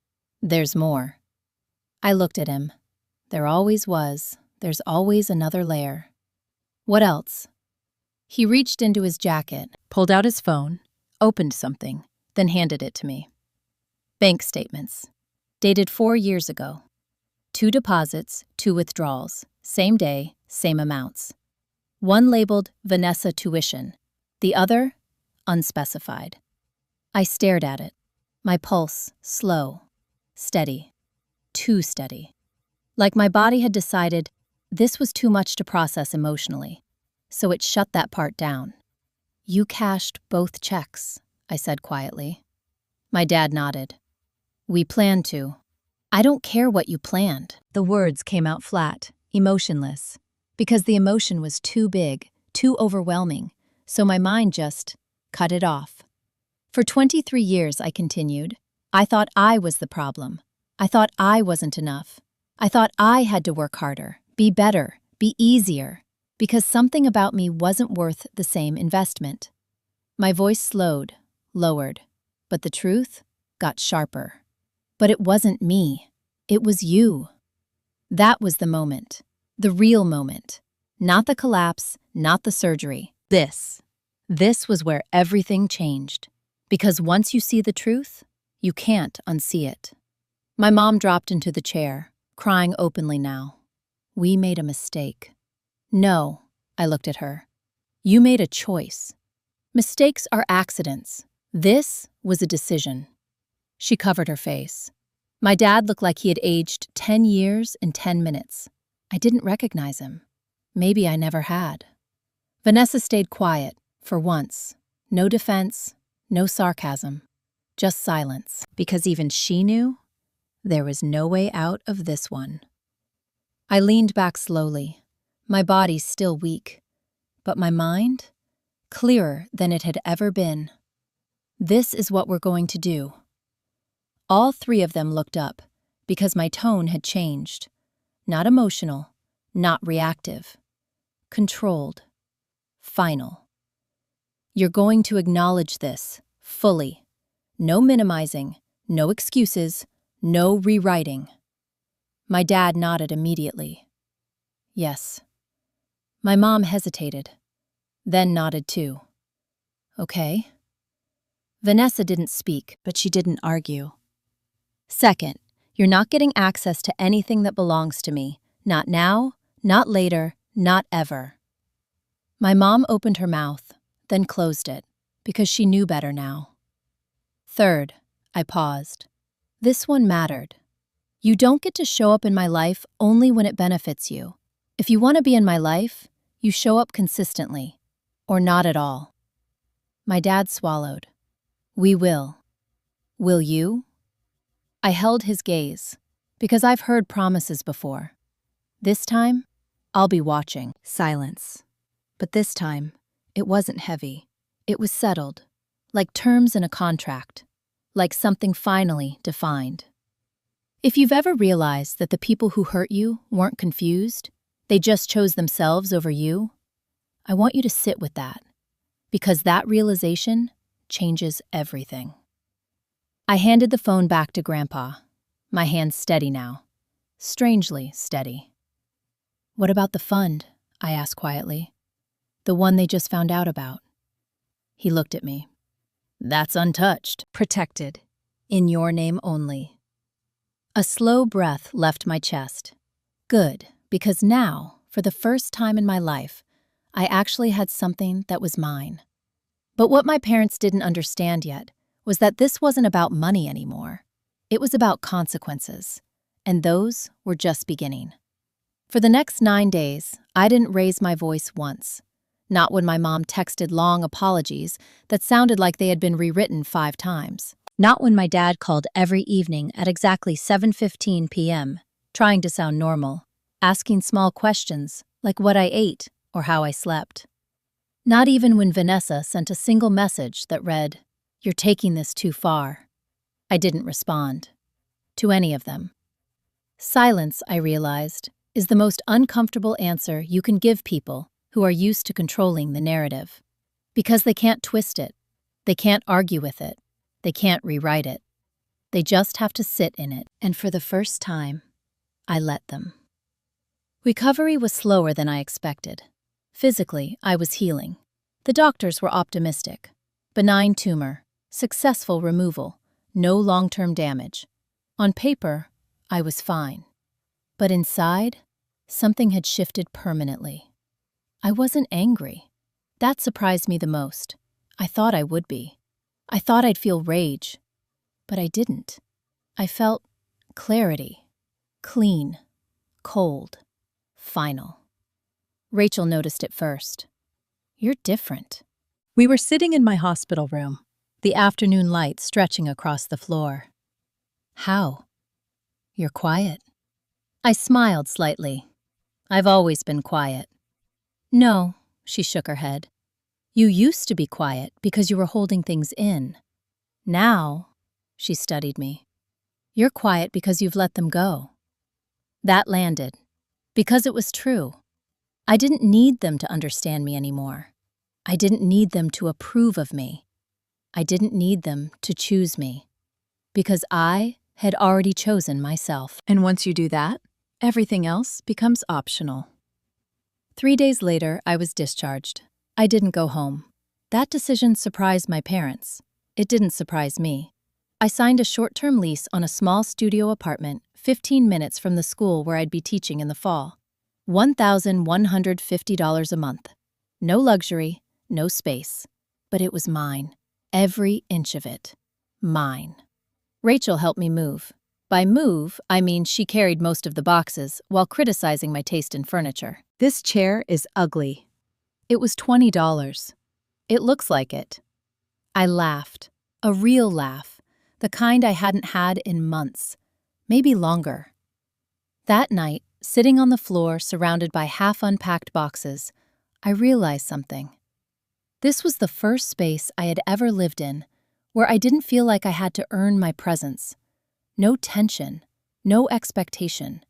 There's more. I looked at him. There always was. There's always another layer. What else? He reached into his jacket, pulled out his phone, opened something, then handed it to me. Bank statements. Dated 4 years ago. 2 deposits, 2 withdrawals. Same day, same amounts. One labeled Vanessa tuition. The other, unspecified. I stared at it. My pulse, slow, steady, too steady. Like my body had decided this was too much to process emotionally, so it shut that part down. You cashed both checks, I said quietly. My dad nodded. We planned to. I don't care what you planned. The words came out flat, emotionless, because the emotion was too big, too overwhelming, so my mind just cut it off. For 23 years, I continued, I thought I was the problem. I thought I wasn't enough. I thought I had to work harder, be better, be easier, because something about me wasn't worth the same investment. My voice slowed, lowered, but the truth got sharper. But it wasn't me. It was you. That was the moment. The real moment. Not the collapse, not the surgery. This was where everything changed. Because once you see the truth, you can't unsee it. My mom dropped into the chair, crying openly now. We made a mistake. No, I looked at her. You made a choice. Mistakes are accidents. This was a decision. She covered her face. My dad looked like he had aged 10 years in 10 minutes. I didn't recognize him. Maybe I never had. Vanessa stayed quiet, for once. No defense, no sarcasm, just silence. Because even she knew there was no way out of this one. I leaned back slowly, my body still weak, but my mind clearer than it had ever been. This is what we're going to do. All three of them looked up, because my tone had changed. Not emotional, not reactive. Controlled. Final. You're going to acknowledge this, fully. No minimizing, no excuses, no rewriting. My dad nodded immediately. Yes. My mom hesitated, then nodded too. Okay. Vanessa didn't speak, but she didn't argue. Second, you're not getting access to anything that belongs to me. Not now, not later, not ever. My mom opened her mouth, then closed it, because she knew better now. Third, I paused. This one mattered. You don't get to show up in my life only when it benefits you. If you want to be in my life, you show up consistently, or not at all. My dad swallowed. We will. Will you? I held his gaze, because I've heard promises before. This time, I'll be watching. Silence. But this time, it wasn't heavy. It was settled, like terms in a contract, like something finally defined. If you've ever realized that the people who hurt you weren't confused, they just chose themselves over you, I want you to sit with that, because that realization changes everything. I handed the phone back to Grandpa, my hands steady now, strangely steady. What about the fund? I asked quietly. The one they just found out about. He looked at me. That's untouched. Protected. In your name only. A slow breath left my chest. Good, because now, for the first time in my life, I actually had something that was mine. But what my parents didn't understand yet was that this wasn't about money anymore. It was about consequences, and those were just beginning. For the next 9 days, I didn't raise my voice once. Not when my mom texted long apologies that sounded like they had been rewritten 5 times. Not when my dad called every evening at exactly 7:15 p.m., trying to sound normal, asking small questions like what I ate or how I slept. Not even when Vanessa sent a single message that read, "You're taking this too far." I didn't respond. To any of them. Silence, I realized, is the most uncomfortable answer you can give people who are used to controlling the narrative. Because they can't twist it. They can't argue with it. They can't rewrite it. They just have to sit in it. And for the first time, I let them. Recovery was slower than I expected. Physically, I was healing. The doctors were optimistic. Benign tumor, successful removal, no long-term damage. On paper, I was fine. But inside, something had shifted permanently. I wasn't angry. That surprised me the most. I thought I would be. I thought I'd feel rage. But I didn't. I felt clarity. Clean. Cold. Final. Rachel noticed it first. You're different. We were sitting in my hospital room. the afternoon light stretching across the floor. How? You're quiet. I smiled slightly. I've always been quiet. No, she shook her head. You used to be quiet because you were holding things in. Now, she studied me, you're quiet because you've let them go. That landed, because it was true. I didn't need them to understand me anymore. I didn't need them to approve of me. I didn't need them to choose me, because I had already chosen myself. And once you do that, everything else becomes optional. 3 days later, I was discharged. I didn't go home. That decision surprised my parents. It didn't surprise me. I signed a short-term lease on a small studio apartment 15 minutes from the school where I'd be teaching in the fall. $1,150 a month. No luxury, no space. But it was mine. Every inch of it. Mine. Rachel helped me move. By move, I mean she carried most of the boxes while criticizing my taste in furniture. This chair is ugly. It was $20. It looks like it. I laughed. A real laugh. The kind I hadn't had in months. Maybe longer. That night, sitting on the floor surrounded by half-unpacked boxes, I realized something. This was the first space I had ever lived in where I didn't feel like I had to earn my presence. No tension, no expectation,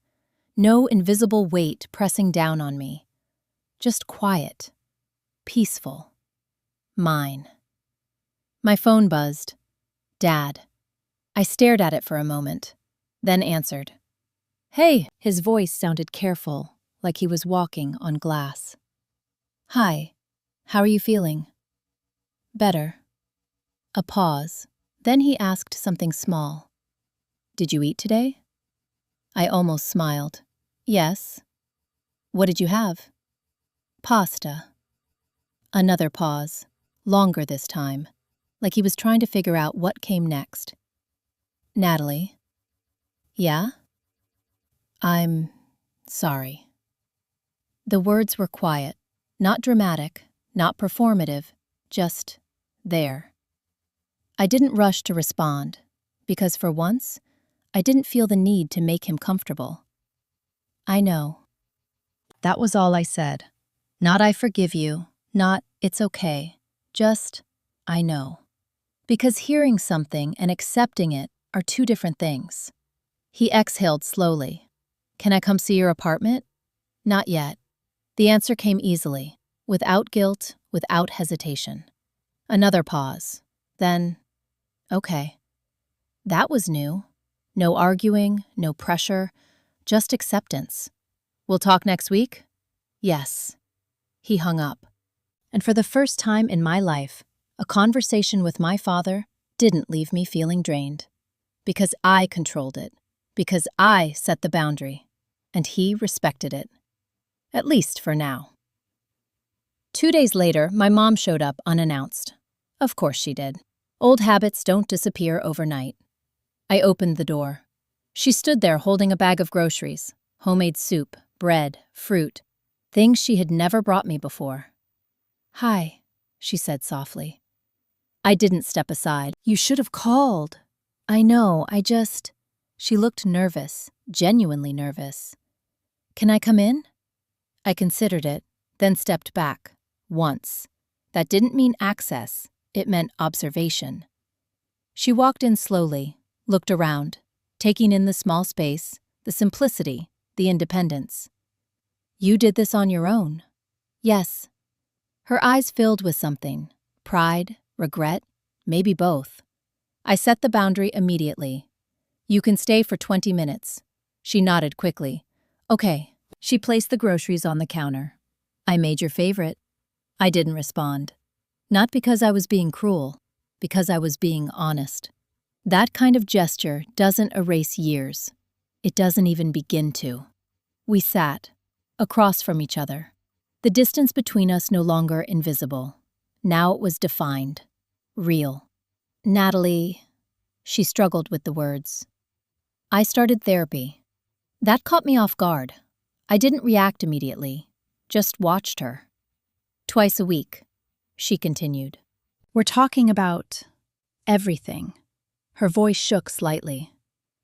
no invisible weight pressing down on me. Just quiet, peaceful, mine. My phone buzzed. Dad. I stared at it for a moment, then answered. Hey, his voice sounded careful, like he was walking on glass. Hi, how are you feeling? Better. A pause. Then he asked something small. Did you eat today? I almost smiled. Yes. What did you have? Pasta. Another pause, longer this time, like he was trying to figure out what came next. Natalie. Yeah? I'm sorry. The words were quiet, not dramatic, not performative, just there. I didn't rush to respond, because for once, I didn't feel the need to make him comfortable. I know. That was all I said. Not I forgive you, not it's okay, just I know. Because hearing something and accepting it are two different things. He exhaled slowly. Can I come see your apartment? Not yet. The answer came easily, without guilt, without hesitation. Another pause. Then, okay. That was new. No arguing, no pressure, just acceptance. We'll talk next week? Yes. He hung up. And for the first time in my life, a conversation with my father didn't leave me feeling drained. Because I controlled it. Because I set the boundary. And he respected it. At least for now. 2 days later, my mom showed up unannounced. Of course she did. Old habits don't disappear overnight. I opened the door. She stood there holding a bag of groceries, homemade soup, bread, fruit, things she had never brought me before. Hi, she said softly. I didn't step aside. You should have called. I know, She looked nervous, genuinely nervous. Can I come in? I considered it, then stepped back, once. That didn't mean access, it meant observation. She walked in slowly, looked around, taking in the small space, the simplicity, the independence. You did this on your own? Yes. Her eyes filled with something, pride, regret, maybe both. I set the boundary immediately. You can stay for 20 minutes. She nodded quickly. Okay. She placed the groceries on the counter. I made your favorite. I didn't respond. Not because I was being cruel, because I was being honest. That kind of gesture doesn't erase years. It doesn't even begin to. We sat, across from each other. The distance between us no longer invisible. Now it was defined. Real. Natalie, she struggled with the words. I started therapy. That caught me off guard. I didn't react immediately, just watched her. Twice a week, she continued. We're talking about Everything. Her voice shook slightly.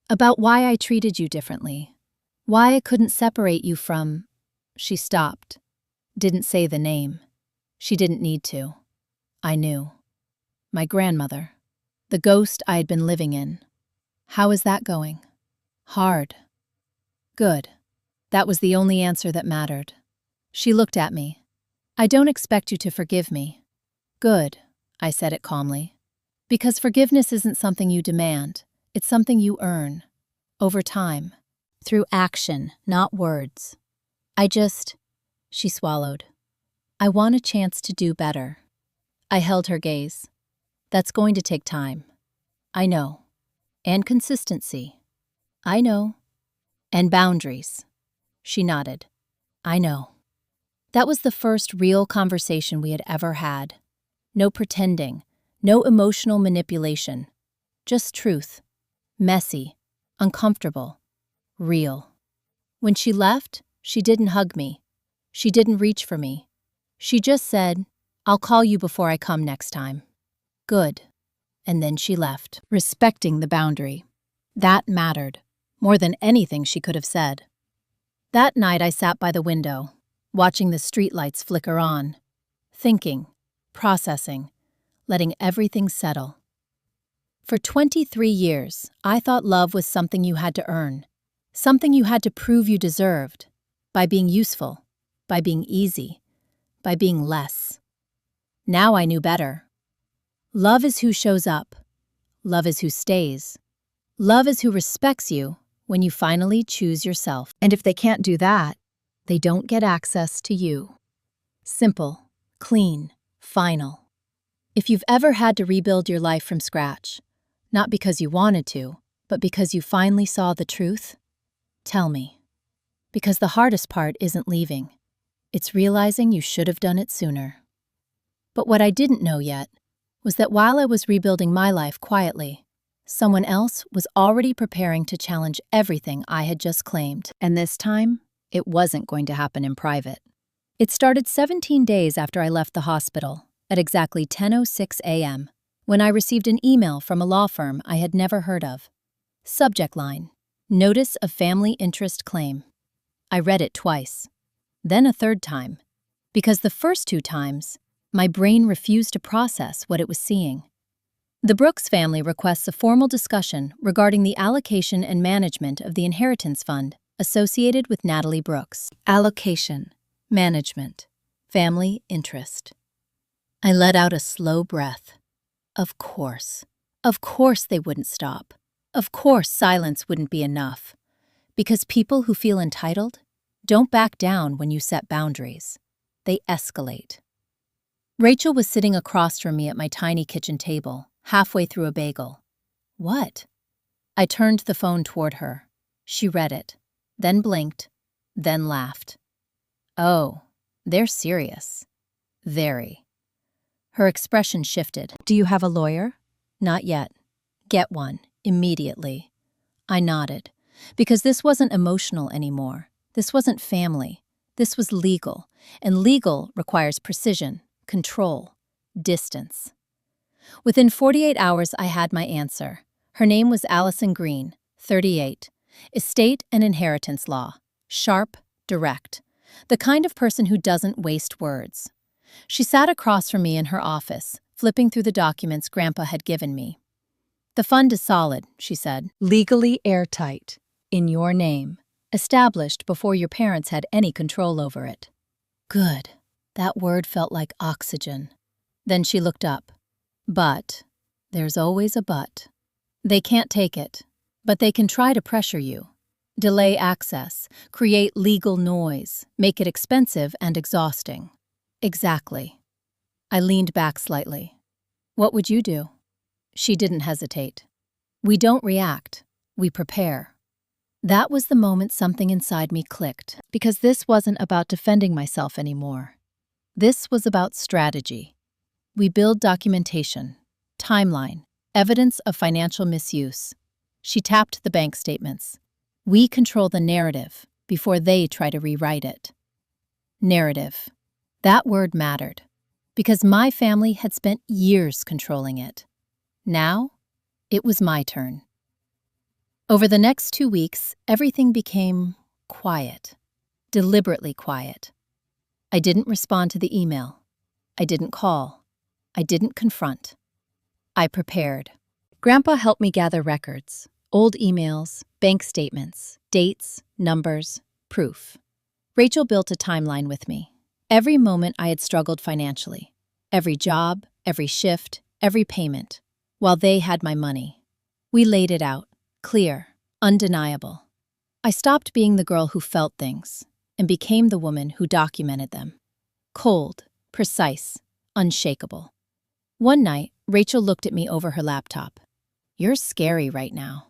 About why I treated you differently. Why I couldn't separate you from... She stopped. Didn't say the name. She didn't need to. I knew. My grandmother. The ghost I had been living in. How is that going? Hard. Good. That was the only answer that mattered. She looked at me. I don't expect you to forgive me. Good, I said it calmly. Because forgiveness isn't something you demand. It's something you earn. Over time. Through action, not words. She swallowed. I want a chance to do better. I held her gaze. That's going to take time. I know. And consistency. I know. And boundaries. She nodded. I know. That was the first real conversation we had ever had. No pretending, no emotional manipulation. Just truth. Messy, uncomfortable, real. When she left, she didn't hug me. She didn't reach for me. She just said, I'll call you before I come next time. Good. And then she left, respecting the boundary. That mattered, more than anything she could have said. That night I sat by the window, watching the streetlights flicker on, thinking, processing, letting everything settle. For 23 years, I thought love was something you had to earn, something you had to prove you deserved, by being useful, by being easy, by being less. Now I knew better. Love is who shows up. Love is who stays. Love is who respects you when you finally choose yourself. And if they can't do that, they don't get access to you. Simple, clean, final. If you've ever had to rebuild your life from scratch, not because you wanted to, but because you finally saw the truth, tell me. Because the hardest part isn't leaving. It's realizing you should have done it sooner. But what I didn't know yet was that while I was rebuilding my life quietly, someone else was already preparing to challenge everything I had just claimed. And this time, it wasn't going to happen in private. It started 17 days after I left the hospital, at exactly 10:06 a.m., when I received an email from a law firm I had never heard of. Subject line, Notice of Family Interest Claim. I read it twice, then a third time, because the first two times, my brain refused to process what it was seeing. The Brooks family requests a formal discussion regarding the allocation and management of the inheritance fund associated with Natalie Brooks. Allocation, management, family interest. I let out a slow breath. Of course they wouldn't stop. Of course silence wouldn't be enough. Because people who feel entitled don't back down when you set boundaries. They escalate. Rachel was sitting across from me at my tiny kitchen table, halfway through a bagel. What? I turned the phone toward her. She read it, then blinked, then laughed. Oh, they're serious. Very. Her expression shifted. Do you have a lawyer? Not yet. Get one, immediately. I nodded, because this wasn't emotional anymore. This wasn't family. This was legal, and legal requires precision, control, distance. Within 48 hours, I had my answer. Her name was Allison Green, 38. Estate and inheritance law. Sharp, direct. The kind of person who doesn't waste words. She sat across from me in her office, flipping through the documents Grandpa had given me. The fund is solid, she said. Legally airtight. In your name. Established before your parents had any control over it. Good. That word felt like oxygen. Then she looked up. But, there's always a but. They can't take it, but they can try to pressure you. Delay access, create legal noise, make it expensive and exhausting. Exactly. I leaned back slightly. What would you do? She didn't hesitate. We don't react, we prepare. That was the moment something inside me clicked, because this wasn't about defending myself anymore. This was about strategy. We build documentation, timeline, evidence of financial misuse. She tapped the bank statements. We control the narrative before they try to rewrite it. Narrative. That word mattered, because my family had spent years controlling it. Now, it was my turn. Over the next 2 weeks, everything became quiet, deliberately quiet. I didn't respond to the email. I didn't call. I didn't confront. I prepared. Grandpa helped me gather records, old emails, bank statements, dates, numbers, proof. Rachel built a timeline with me. Every moment I had struggled financially. Every job, every shift, every payment. While they had my money. We laid it out, clear, undeniable. I stopped being the girl who felt things and became the woman who documented them. Cold, precise, unshakable. One night, Rachel looked at me over her laptop. "You're scary right now."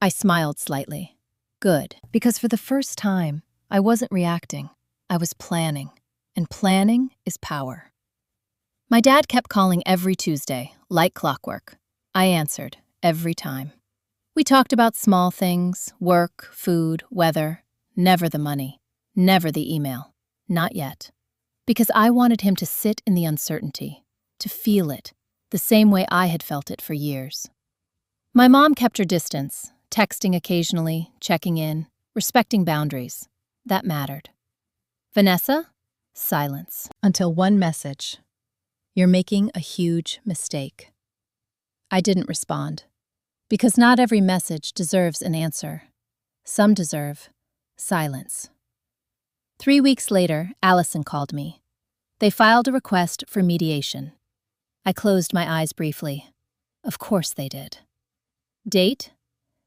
I smiled slightly. Good, because for the first time, I wasn't reacting. I was planning, and planning is power. My dad kept calling every Tuesday, like clockwork. I answered, every time. We talked about small things, work, food, weather, never the money, never the email. Not yet. Because I wanted him to sit in the uncertainty, to feel it, the same way I had felt it for years. My mom kept her distance, texting occasionally, checking in, respecting boundaries. That mattered. Vanessa? Silence. Until one message. "You're making a huge mistake." I didn't respond. Because not every message deserves an answer. Some deserve silence. 3 weeks later, Allison called me. They filed a request for mediation. I closed my eyes briefly. Of course they did. Date?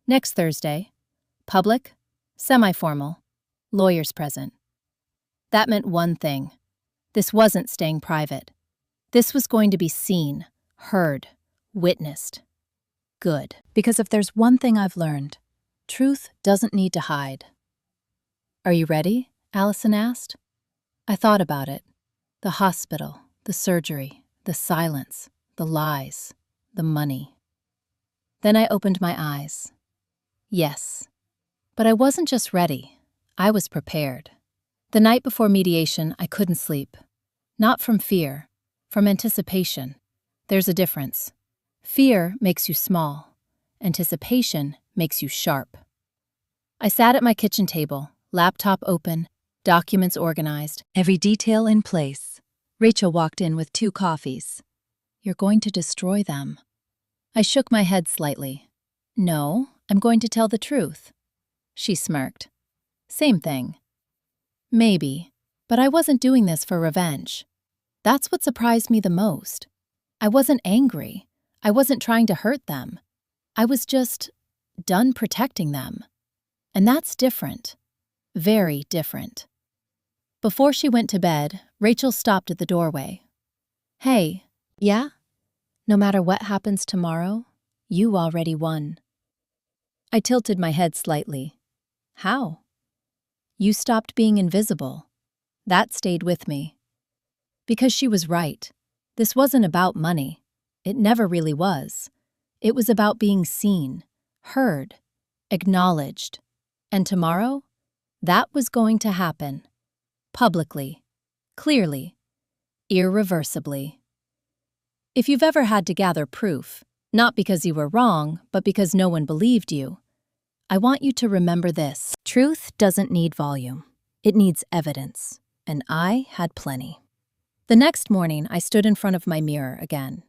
Next Thursday. Public? Semi-formal. Lawyers present. That meant one thing. This wasn't staying private. This was going to be seen, heard, witnessed. Good. Because if there's one thing I've learned, truth doesn't need to hide. "Are you ready?" Allison asked. I thought about it. The hospital, the surgery, the silence, the lies, the money. Then I opened my eyes. Yes. But I wasn't just ready. I was prepared. The night before mediation, I couldn't sleep. Not from fear, from anticipation. There's a difference. Fear makes you small. Anticipation makes you sharp. I sat at my kitchen table, laptop open, documents organized, every detail in place. Rachel walked in with 2 coffees. "You're going to destroy them." I shook my head slightly. "No, I'm going to tell the truth." She smirked. "Same thing." Maybe, but I wasn't doing this for revenge. That's what surprised me the most. I wasn't angry. I wasn't trying to hurt them. I was just done protecting them. And that's different. Very different. Before she went to bed, Rachel stopped at the doorway. "Hey, yeah? No matter what happens tomorrow, you already won." I tilted my head slightly. "How?" "You stopped being invisible." That stayed with me. Because she was right. This wasn't about money. It never really was. It was about being seen, heard, acknowledged. And tomorrow, that was going to happen. Publicly, clearly, irreversibly. If you've ever had to gather proof, not because you were wrong, but because no one believed you, I want you to remember this. Truth doesn't need volume. It needs evidence. And I had plenty. The next morning, I stood in front of my mirror again.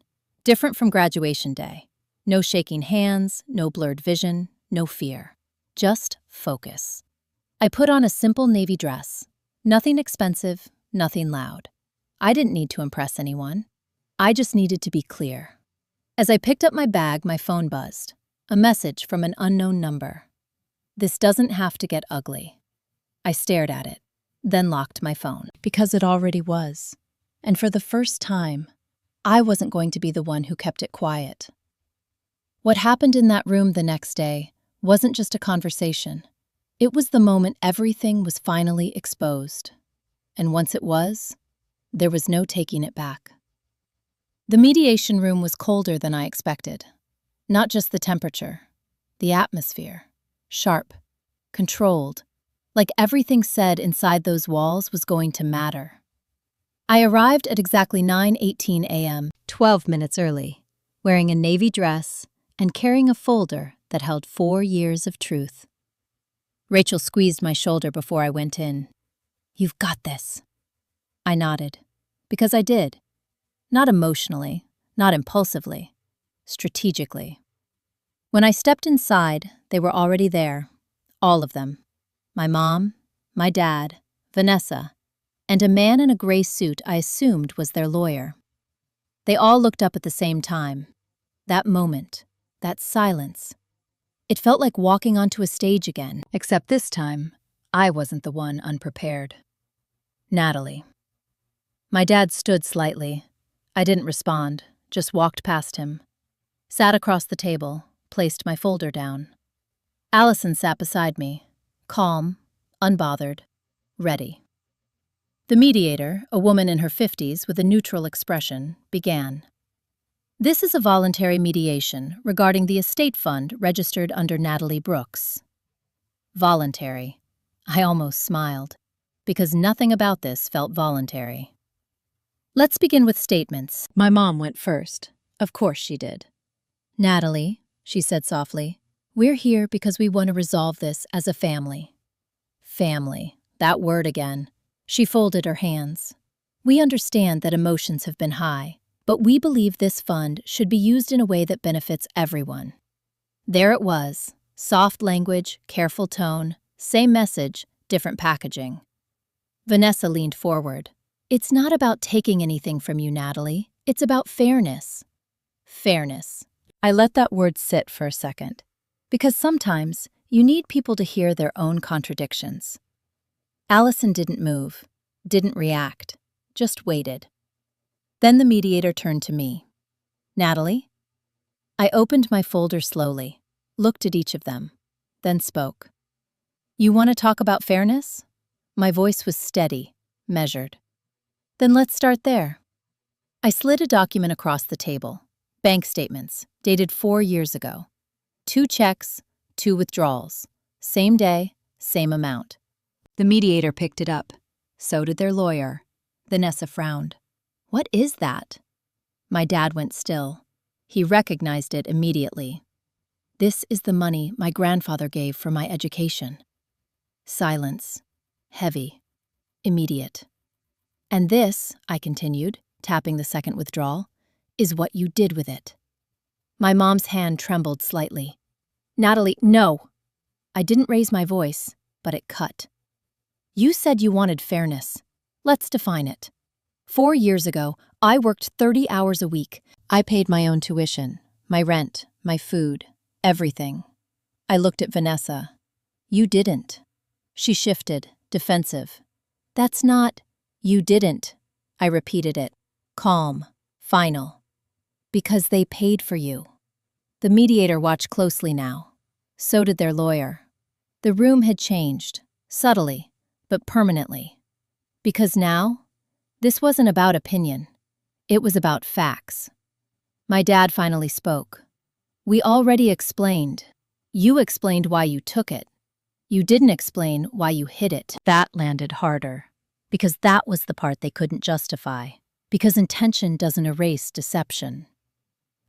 Different from graduation day. No shaking hands, no blurred vision, no fear. Just focus. I put on a simple navy dress. Nothing expensive, nothing loud. I didn't need to impress anyone. I just needed to be clear. As I picked up my bag, my phone buzzed. A message from an unknown number. "This doesn't have to get ugly." I stared at it, then locked my phone. Because it already was. And for the first time, I wasn't going to be the one who kept it quiet. What happened in that room the next day wasn't just a conversation. It was the moment everything was finally exposed. And once it was, there was no taking it back. The mediation room was colder than I expected. Not just the temperature, the atmosphere. Sharp, controlled, like everything said inside those walls was going to matter. I arrived at exactly 9:18 a.m., 12 minutes early. wearing a navy dress and carrying a folder that held 4 years of truth. Rachel squeezed my shoulder before I went in. "You've got this." I nodded, because I did. Not emotionally, not impulsively, strategically. When I stepped inside, they were already there, all of them. My mom, my dad, Vanessa, and a man in a gray suit I assumed was their lawyer. They all looked up at the same time. That moment, that silence. It felt like walking onto a stage again, except this time, I wasn't the one unprepared. Natalie. My dad stood slightly. I didn't respond, just walked past him. Sat across the table, placed my folder down. Allison sat beside me, calm, unbothered, ready. The mediator, a woman in her 50s with a neutral expression, began. "This is a voluntary mediation regarding the estate fund registered under Natalie Brooks." Voluntary. I almost smiled, because nothing about this felt voluntary. "Let's begin with statements." My mom went first. Of course she did. "Natalie," she said softly, "we're here because we want to resolve this as a family." Family. That word again. She folded her hands. "We understand that emotions have been high, but we believe this fund should be used in a way that benefits everyone." There it was. Soft language, careful tone, same message, different packaging. Vanessa leaned forward. "It's not about taking anything from you, Natalie. It's about fairness." Fairness. I let that word sit for a second, because sometimes you need people to hear their own contradictions. Allison didn't move, didn't react, just waited. Then the mediator turned to me. "Natalie?" I opened my folder slowly, looked at each of them, then spoke. "You want to talk about fairness?" My voice was steady, measured. "Then let's start there." I slid a document across the table. Bank statements, dated 4 years ago. 2 checks, 2 withdrawals. Same day, same amount. The mediator picked it up. So did their lawyer. Vanessa frowned. "What is that?" My dad went still. He recognized it immediately. "This is the money my grandfather gave for my education." Silence. Heavy. Immediate. "And this," I continued, tapping the second withdrawal, "is what you did with it." My mom's hand trembled slightly. "Natalie, no!" I didn't raise my voice, but it cut. "You said you wanted fairness. Let's define it. 4 years ago, I worked 30 hours a week. I paid my own tuition, my rent, my food, everything." I looked at Vanessa. "You didn't." She shifted, defensive. "That's not—" "You didn't." I repeated it, calm, final. "Because they paid for you." The mediator watched closely now. So did their lawyer. The room had changed, subtly, but permanently. Because now, this wasn't about opinion. It was about facts. My dad finally spoke. "We already explained. You explained why you took it. You didn't explain why you hid it." That landed harder. Because that was the part they couldn't justify. Because intention doesn't erase deception.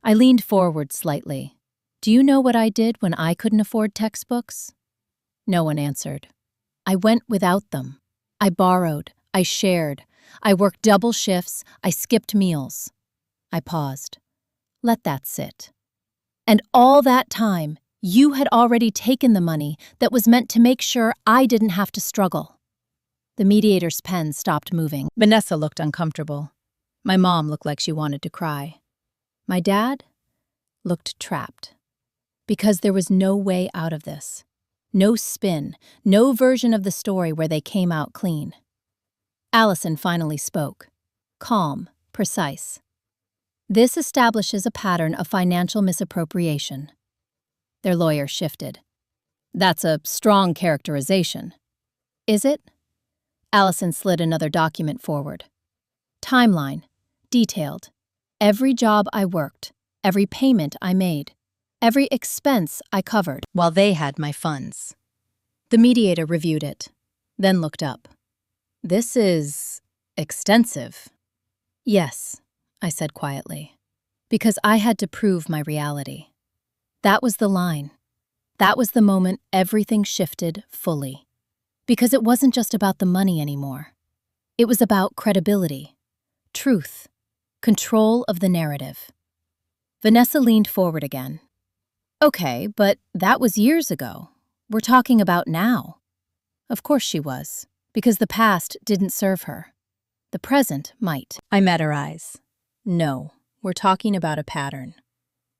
I leaned forward slightly. "Do you know what I did when I couldn't afford textbooks?" No one answered. I went without them. I borrowed. I shared. I worked double shifts. I skipped meals. I paused. Let that sit. And all that time, you had already taken the money that was meant to make sure I didn't have to struggle. The mediator's pen stopped moving. Vanessa looked uncomfortable. My mom looked like she wanted to cry. My dad looked trapped. Because there was no way out of this. No spin, no version of the story where they came out clean. Allison finally spoke. Calm, precise. "This establishes a pattern of financial misappropriation." Their lawyer shifted. "That's a strong characterization." "Is it?" Allison slid another document forward. "Timeline. Detailed. Every job I worked, every payment I made, every expense I covered, while they had my funds." The mediator reviewed it, then looked up. "This is extensive." "Yes," I said quietly. Because I had to prove my reality. That was the line. That was the moment everything shifted fully. Because it wasn't just about the money anymore. It was about credibility, truth, control of the narrative. Vanessa leaned forward again. Okay, but that was years ago. We're talking about now. Of course she was, because the past didn't serve her. The present might. I met her eyes. No, we're talking about a pattern.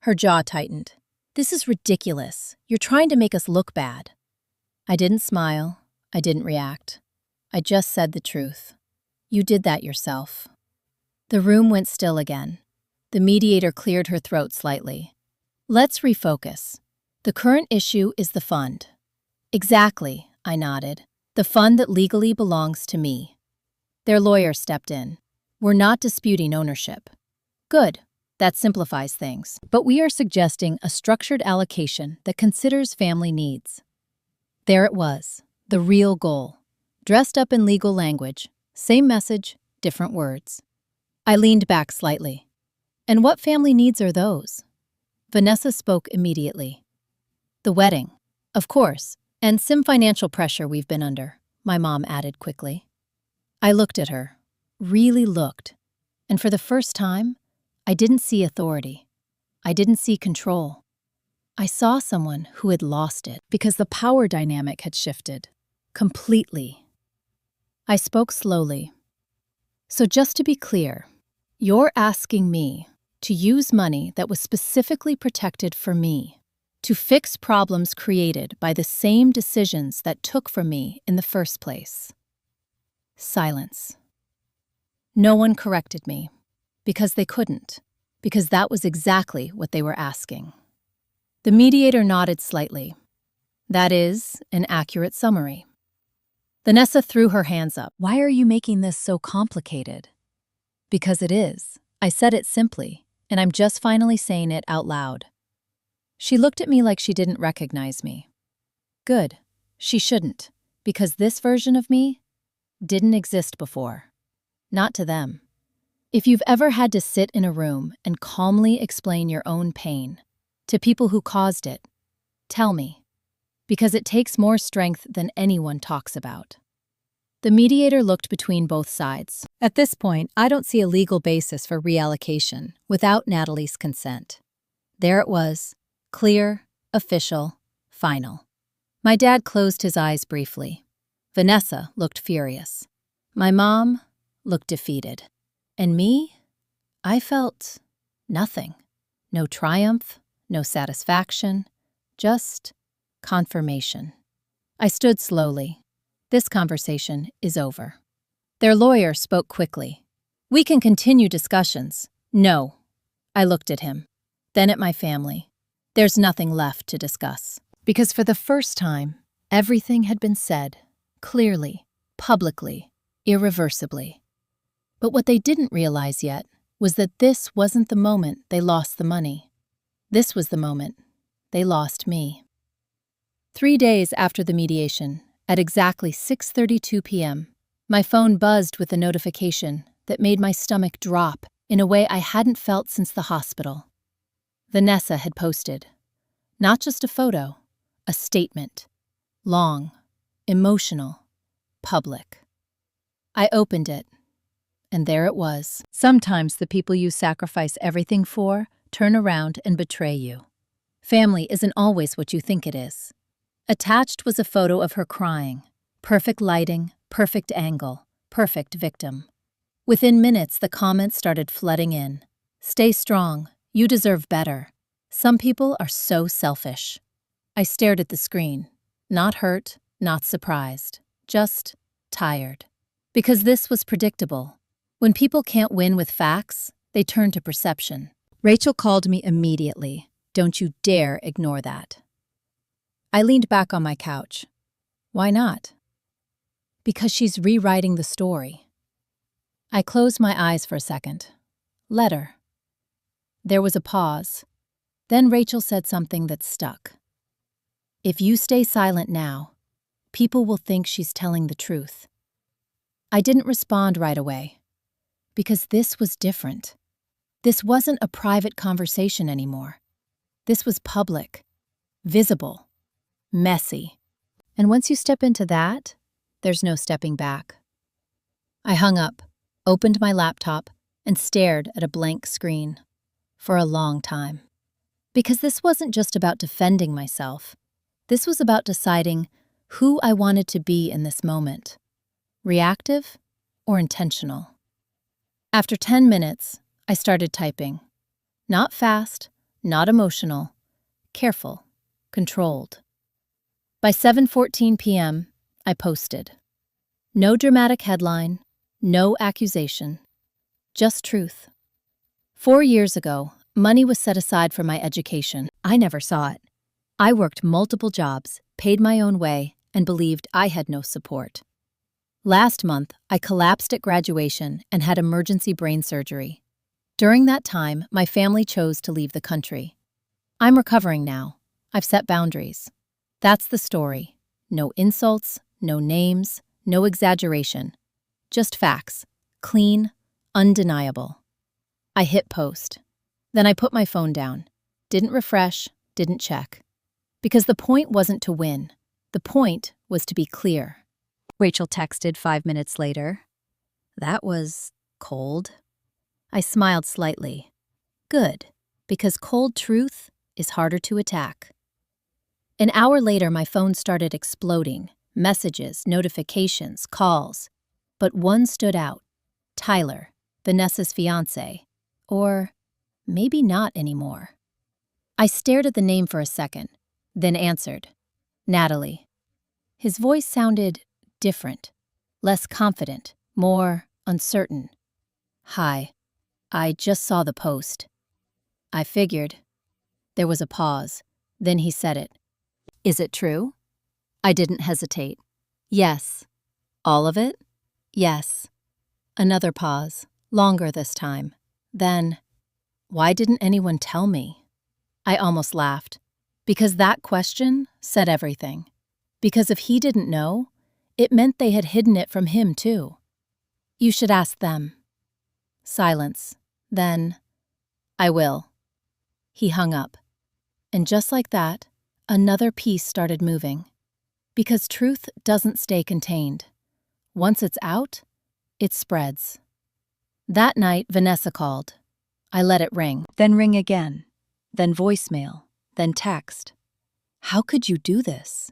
Her jaw tightened. This is ridiculous. You're trying to make us look bad. I didn't smile. I didn't react. I just said the truth. You did that yourself. The room went still again. The mediator cleared her throat slightly. Let's refocus. The current issue is the fund. Exactly, I nodded. The fund that legally belongs to me. Their lawyer stepped in. We're not disputing ownership. Good. That simplifies things. But we are suggesting a structured allocation that considers family needs. There it was, the real goal. Dressed up in legal language, same message, different words. I leaned back slightly. And what family needs are those? Vanessa spoke immediately. The wedding, of course, and some financial pressure we've been under, my mom added quickly. I looked at her, really looked, and for the first time, I didn't see authority. I didn't see control. I saw someone who had lost it because the power dynamic had shifted. Completely. I spoke slowly. So just to be clear, you're asking me to use money that was specifically protected for me, to fix problems created by the same decisions that took from me in the first place. Silence. No one corrected me, because they couldn't, because that was exactly what they were asking. The mediator nodded slightly. That is an accurate summary. Vanessa threw her hands up. Why are you making this so complicated? Because it is. I said it simply, and I'm just finally saying it out loud. She looked at me like she didn't recognize me. Good. She shouldn't, because this version of me didn't exist before. Not to them. If you've ever had to sit in a room and calmly explain your own pain to people who caused it, tell me, because it takes more strength than anyone talks about. The mediator looked between both sides. At this point, I don't see a legal basis for reallocation without Natalie's consent. There it was, clear, official, final. My dad closed his eyes briefly. Vanessa looked furious. My mom looked defeated. And me? I felt nothing. No triumph, no satisfaction, just confirmation. I stood slowly. This conversation is over. Their lawyer spoke quickly. We can continue discussions. No. I looked at him, then at my family. There's nothing left to discuss. Because for the first time, everything had been said, clearly, publicly, irreversibly. But what they didn't realize yet was that this wasn't the moment they lost the money. This was the moment they lost me. 3 days after the mediation, at exactly 6:32 p.m., my phone buzzed with a notification that made my stomach drop in a way I hadn't felt since the hospital. Vanessa had posted. Not just a photo, a statement. Long, emotional, public. I opened it. And there it was. Sometimes the people you sacrifice everything for turn around and betray you. Family isn't always what you think it is. Attached was a photo of her crying. Perfect lighting, perfect angle, perfect victim. Within minutes, the comments started flooding in. Stay strong. You deserve better. Some people are so selfish. I stared at the screen. Not hurt, not surprised. Just tired. Because this was predictable. When people can't win with facts, they turn to perception. Rachel called me immediately. Don't you dare ignore that. I leaned back on my couch. Why not? Because she's rewriting the story. I closed my eyes for a second. Let her. There was a pause. Then Rachel said something that stuck. If you stay silent now, people will think she's telling the truth. I didn't respond right away. Because this was different. This wasn't a private conversation anymore. This was public, visible, messy. And once you step into that, there's no stepping back. I hung up, opened my laptop, and stared at a blank screen for a long time. Because this wasn't just about defending myself. This was about deciding who I wanted to be in this moment. Reactive or intentional? After 10 minutes, I started typing. Not fast, not emotional, careful, controlled. By 7:14 p.m., I posted. No dramatic headline, no accusation, just truth. 4 years ago, money was set aside for my education. I never saw it. I worked multiple jobs, paid my own way, and believed I had no support. Last month, I collapsed at graduation and had emergency brain surgery. During that time, my family chose to leave the country. I'm recovering now. I've set boundaries. That's the story. No insults, no names, no exaggeration. Just facts. Clean, undeniable. I hit post. Then I put my phone down. Didn't refresh, didn't check. Because the point wasn't to win. The point was to be clear. Rachel texted 5 minutes later. That was cold. I smiled slightly. Good, because cold truth is harder to attack. An hour later, my phone started exploding. Messages, notifications, calls. But one stood out. Tyler, Vanessa's fiancé. Or maybe not anymore. I stared at the name for a second, then answered. Natalie. His voice sounded different, less confident, more uncertain. Hi, I just saw the post. I figured. There was a pause. Then he said it. Is it true? I didn't hesitate. Yes. All of it? Yes. Another pause, longer this time. Then, why didn't anyone tell me? I almost laughed. Because that question said everything. Because if he didn't know, it meant they had hidden it from him too. You should ask them. Silence. Then, I will. He hung up. And just like that, another piece started moving. Because truth doesn't stay contained. Once it's out, it spreads. That night, Vanessa called. I let it ring. Then ring again. Then voicemail. Then text. How could you do this?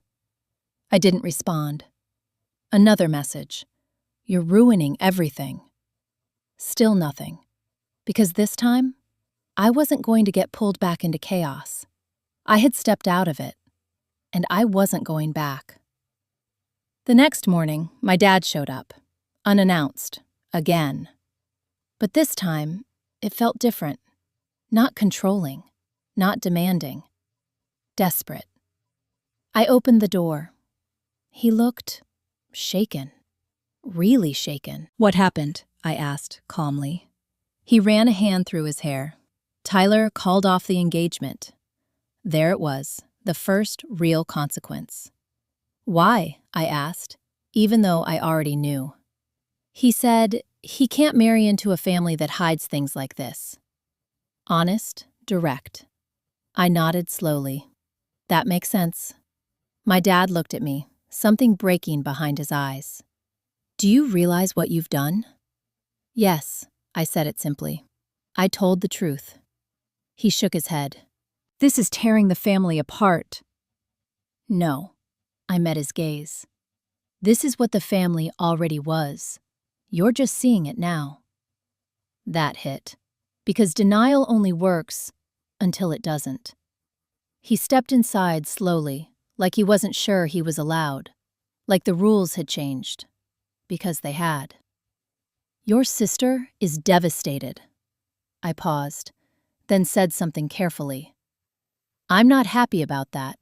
I didn't respond. Another message. You're ruining everything. Still nothing. Because this time, I wasn't going to get pulled back into chaos. I had stepped out of it, and I wasn't going back. The next morning, my dad showed up, unannounced, again. But this time, it felt different. Not controlling, not demanding. Desperate. I opened the door. He looked shaken. Really shaken. What happened? I asked, calmly. He ran a hand through his hair. Tyler called off the engagement. There it was, the first real consequence. Why? I asked, even though I already knew. He said he can't marry into a family that hides things like this. Honest, direct. I nodded slowly. That makes sense. My dad looked at me, something breaking behind his eyes. Do you realize what you've done? Yes, I said it simply. I told the truth. He shook his head. This is tearing the family apart. No, I met his gaze. This is what the family already was. You're just seeing it now. That hit, because denial only works until it doesn't. He stepped inside slowly, like he wasn't sure he was allowed, like the rules had changed, because they had. Your sister is devastated. I paused, then said something carefully. I'm not happy about that,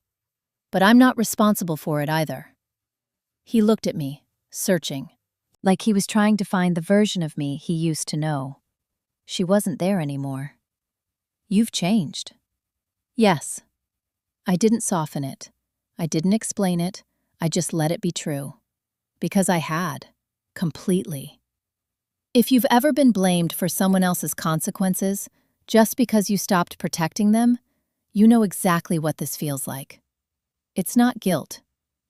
but I'm not responsible for it either. He looked at me, searching, like he was trying to find the version of me he used to know. She wasn't there anymore. You've changed. Yes. I didn't soften it. I didn't explain it. I just let it be true. Because I had. Completely. If you've ever been blamed for someone else's consequences just because you stopped protecting them, you know exactly what this feels like. It's not guilt,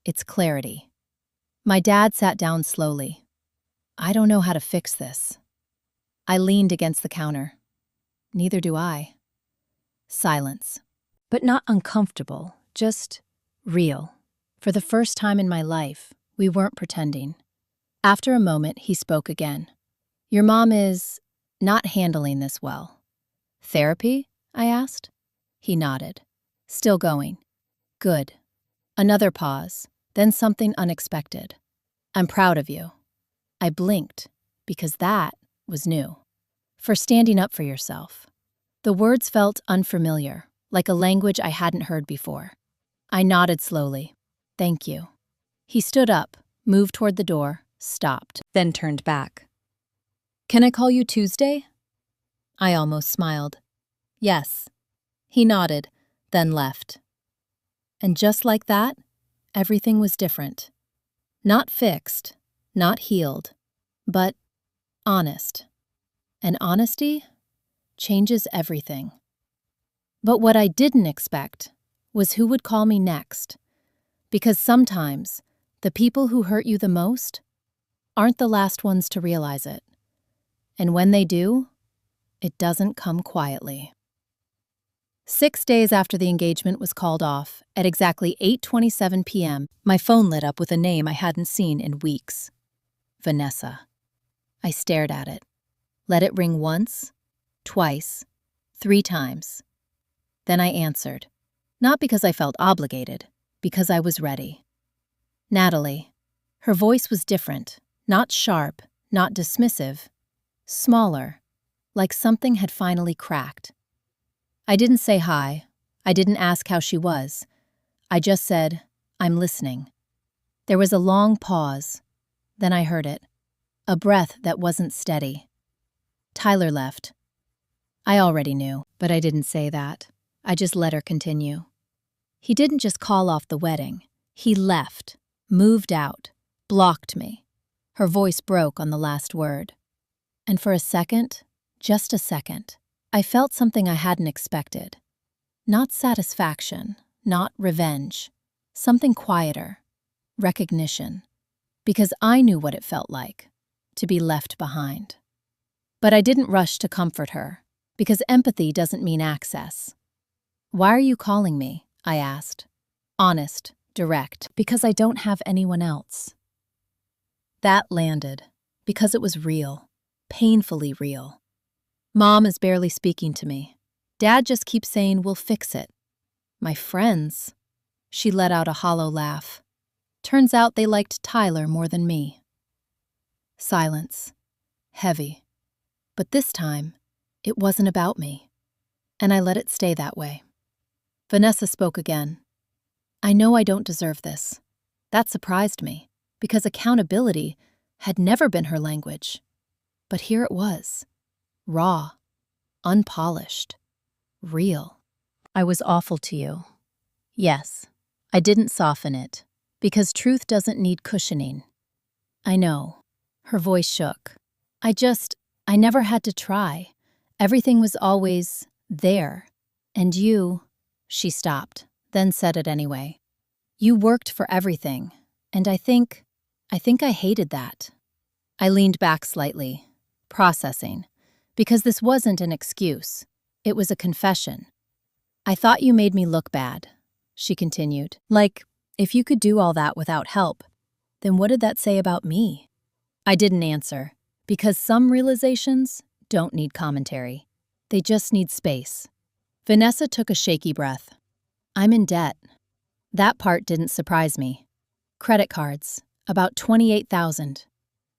it's clarity. My dad sat down slowly. I don't know how to fix this. I leaned against the counter. Neither do I. Silence. But not uncomfortable, just real. For the first time in my life, we weren't pretending. After a moment, he spoke again. Your mom is not handling this well. Therapy? I asked. He nodded. Still going. Good. Another pause, then something unexpected. I'm proud of you. I blinked, because that was new. For standing up for yourself. The words felt unfamiliar, like a language I hadn't heard before. I nodded slowly. Thank you. He stood up, moved toward the door, stopped, then turned back. Can I call you Tuesday? I almost smiled. Yes. He nodded, then left. And just like that, everything was different. Not fixed, not healed, but honest. And honesty changes everything. But what I didn't expect was who would call me next. Because sometimes, the people who hurt you the most aren't the last ones to realize it. And when they do, it doesn't come quietly. 6 days after the engagement was called off, at exactly 8:27 p.m., my phone lit up with a name I hadn't seen in weeks. Vanessa. I stared at it. Let it ring once, twice, 3 times. Then I answered. Not because I felt obligated, because I was ready. Natalie. Her voice was different, not sharp, not dismissive, smaller, like something had finally cracked. I didn't say hi. I didn't ask how she was. I just said, I'm listening. There was a long pause. Then I heard it. A breath that wasn't steady. Tyler left. I already knew, but I didn't say that. I just let her continue. He didn't just call off the wedding. He left, moved out, blocked me. Her voice broke on the last word. And for a second, just a second, I felt something I hadn't expected. Not satisfaction, not revenge. Something quieter. Recognition. Because I knew what it felt like, to be left behind. But I didn't rush to comfort her, because empathy doesn't mean access. Why are you calling me? I asked. Honest, direct, because I don't have anyone else. That landed, because it was real, painfully real. Mom is barely speaking to me. Dad just keeps saying we'll fix it. My friends. She let out a hollow laugh. Turns out they liked Tyler more than me. Silence. Heavy. But this time, it wasn't about me. And I let it stay that way. Vanessa spoke again. I know I don't deserve this. That surprised me, because accountability had never been her language. But here it was. Raw. Unpolished. Real. I was awful to you. Yes, I didn't soften it, because truth doesn't need cushioning. I know. Her voice shook. I never had to try. Everything was always there. And you, she stopped, then said it anyway. You worked for everything, and I think I hated that. I leaned back slightly, processing, because this wasn't an excuse. It was a confession. I thought you made me look bad, she continued. Like, if you could do all that without help, then what did that say about me? I didn't answer, because some realizations don't need commentary. They just need space. Vanessa took a shaky breath. I'm in debt. That part didn't surprise me. Credit cards, about $28,000.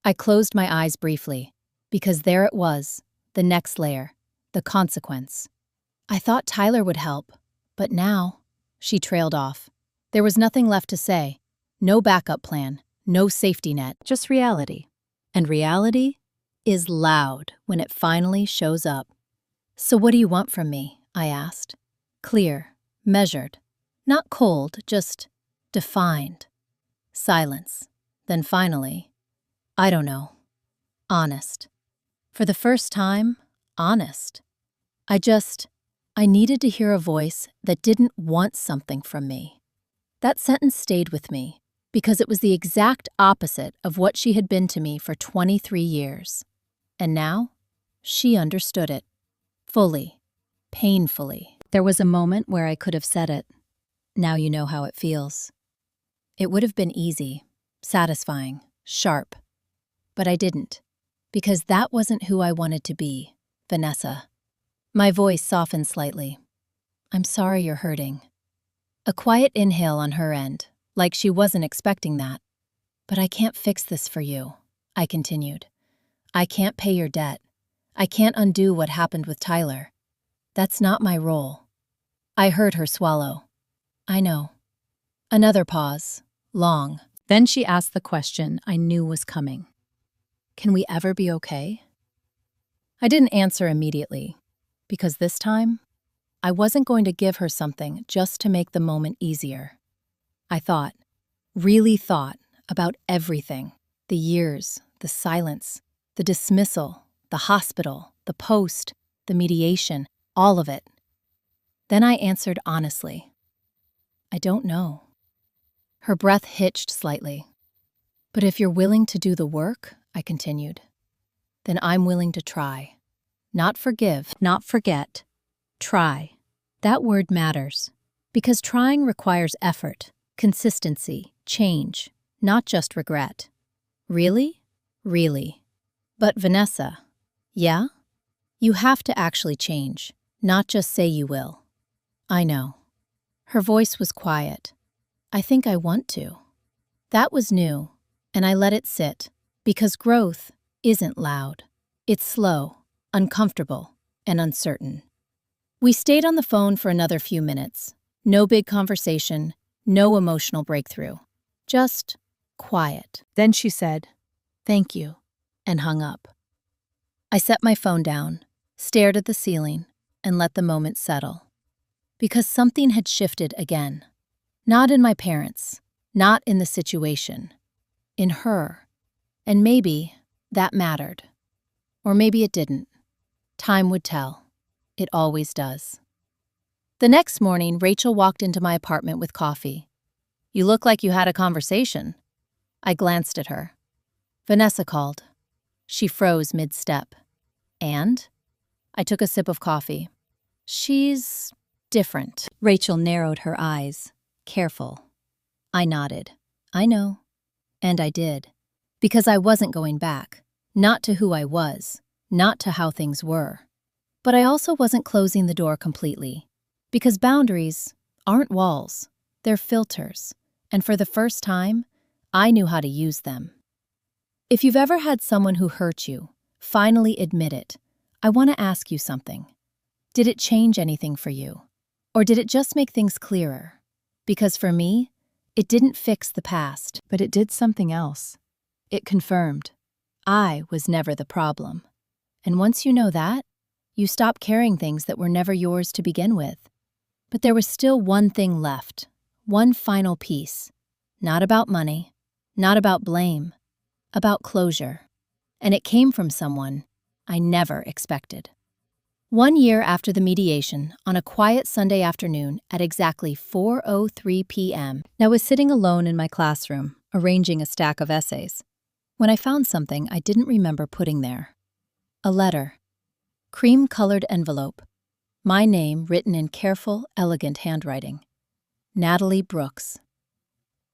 I closed my eyes briefly, because there it was, the next layer, the consequence. I thought Tyler would help, but now, she trailed off. There was nothing left to say. No backup plan, no safety net, just reality. And reality is loud when it finally shows up. So what do you want from me? I asked. Clear, measured, not cold, just defined. Silence. Then finally, I don't know. Honest. For the first time, honest. I needed to hear a voice that didn't want something from me. That sentence stayed with me because it was the exact opposite of what she had been to me for 23 years. And now, she understood it. Fully. Painfully. There was a moment where I could have said it. Now you know how it feels. It would have been easy, satisfying, sharp. But I didn't, because that wasn't who I wanted to be, Vanessa. My voice softened slightly. I'm sorry you're hurting. A quiet inhale on her end, like she wasn't expecting that. But I can't fix this for you, I continued. I can't pay your debt. I can't undo what happened with Tyler. That's not my role. I heard her swallow. I know. Another pause, long. Then she asked the question I knew was coming. Can we ever be okay? I didn't answer immediately, because this time, I wasn't going to give her something just to make the moment easier. I thought, really thought, about everything. The years, the silence, the dismissal, the hospital, the post, the mediation, all of it. Then I answered honestly. I don't know. Her breath hitched slightly. But if you're willing to do the work, I continued, then I'm willing to try. Not forgive, not forget. Try. That word matters, because trying requires effort, consistency, change, not just regret. Really? Really. But Vanessa, yeah? You have to actually change, not just say you will. I know. Her voice was quiet. I think I want to. That was new, and I let it sit, because growth isn't loud. It's slow, uncomfortable, and uncertain. We stayed on the phone for another few minutes. No big conversation, no emotional breakthrough. Just quiet. Then she said, "Thank you," and hung up. I set my phone down, stared at the ceiling, and let the moment settle. Because something had shifted again. Not in my parents, not in the situation. In her. And maybe that mattered. Or maybe it didn't. Time would tell. It always does. The next morning, Rachel walked into my apartment with coffee. You look like you had a conversation. I glanced at her. Vanessa called. She froze mid-step. And? I took a sip of coffee. She's different. Rachel narrowed her eyes. Careful. I nodded. I know. And I did. Because I wasn't going back. Not to who I was. Not to how things were. But I also wasn't closing the door completely. Because boundaries aren't walls. They're filters. And for the first time, I knew how to use them. If you've ever had someone who hurt you, finally admit it, I want to ask you something. Did it change anything for you? Or did it just make things clearer? Because for me, it didn't fix the past, but it did something else. It confirmed I was never the problem. And once you know that, you stop carrying things that were never yours to begin with. But there was still one thing left, one final piece. Not about money, not about blame, about closure. And it came from someone I never expected. 1 year after the mediation, on a quiet Sunday afternoon at exactly 4:03 p.m., I was sitting alone in my classroom, arranging a stack of essays, when I found something I didn't remember putting there. A letter. Cream-colored envelope. My name written in careful, elegant handwriting. Natalie Brooks.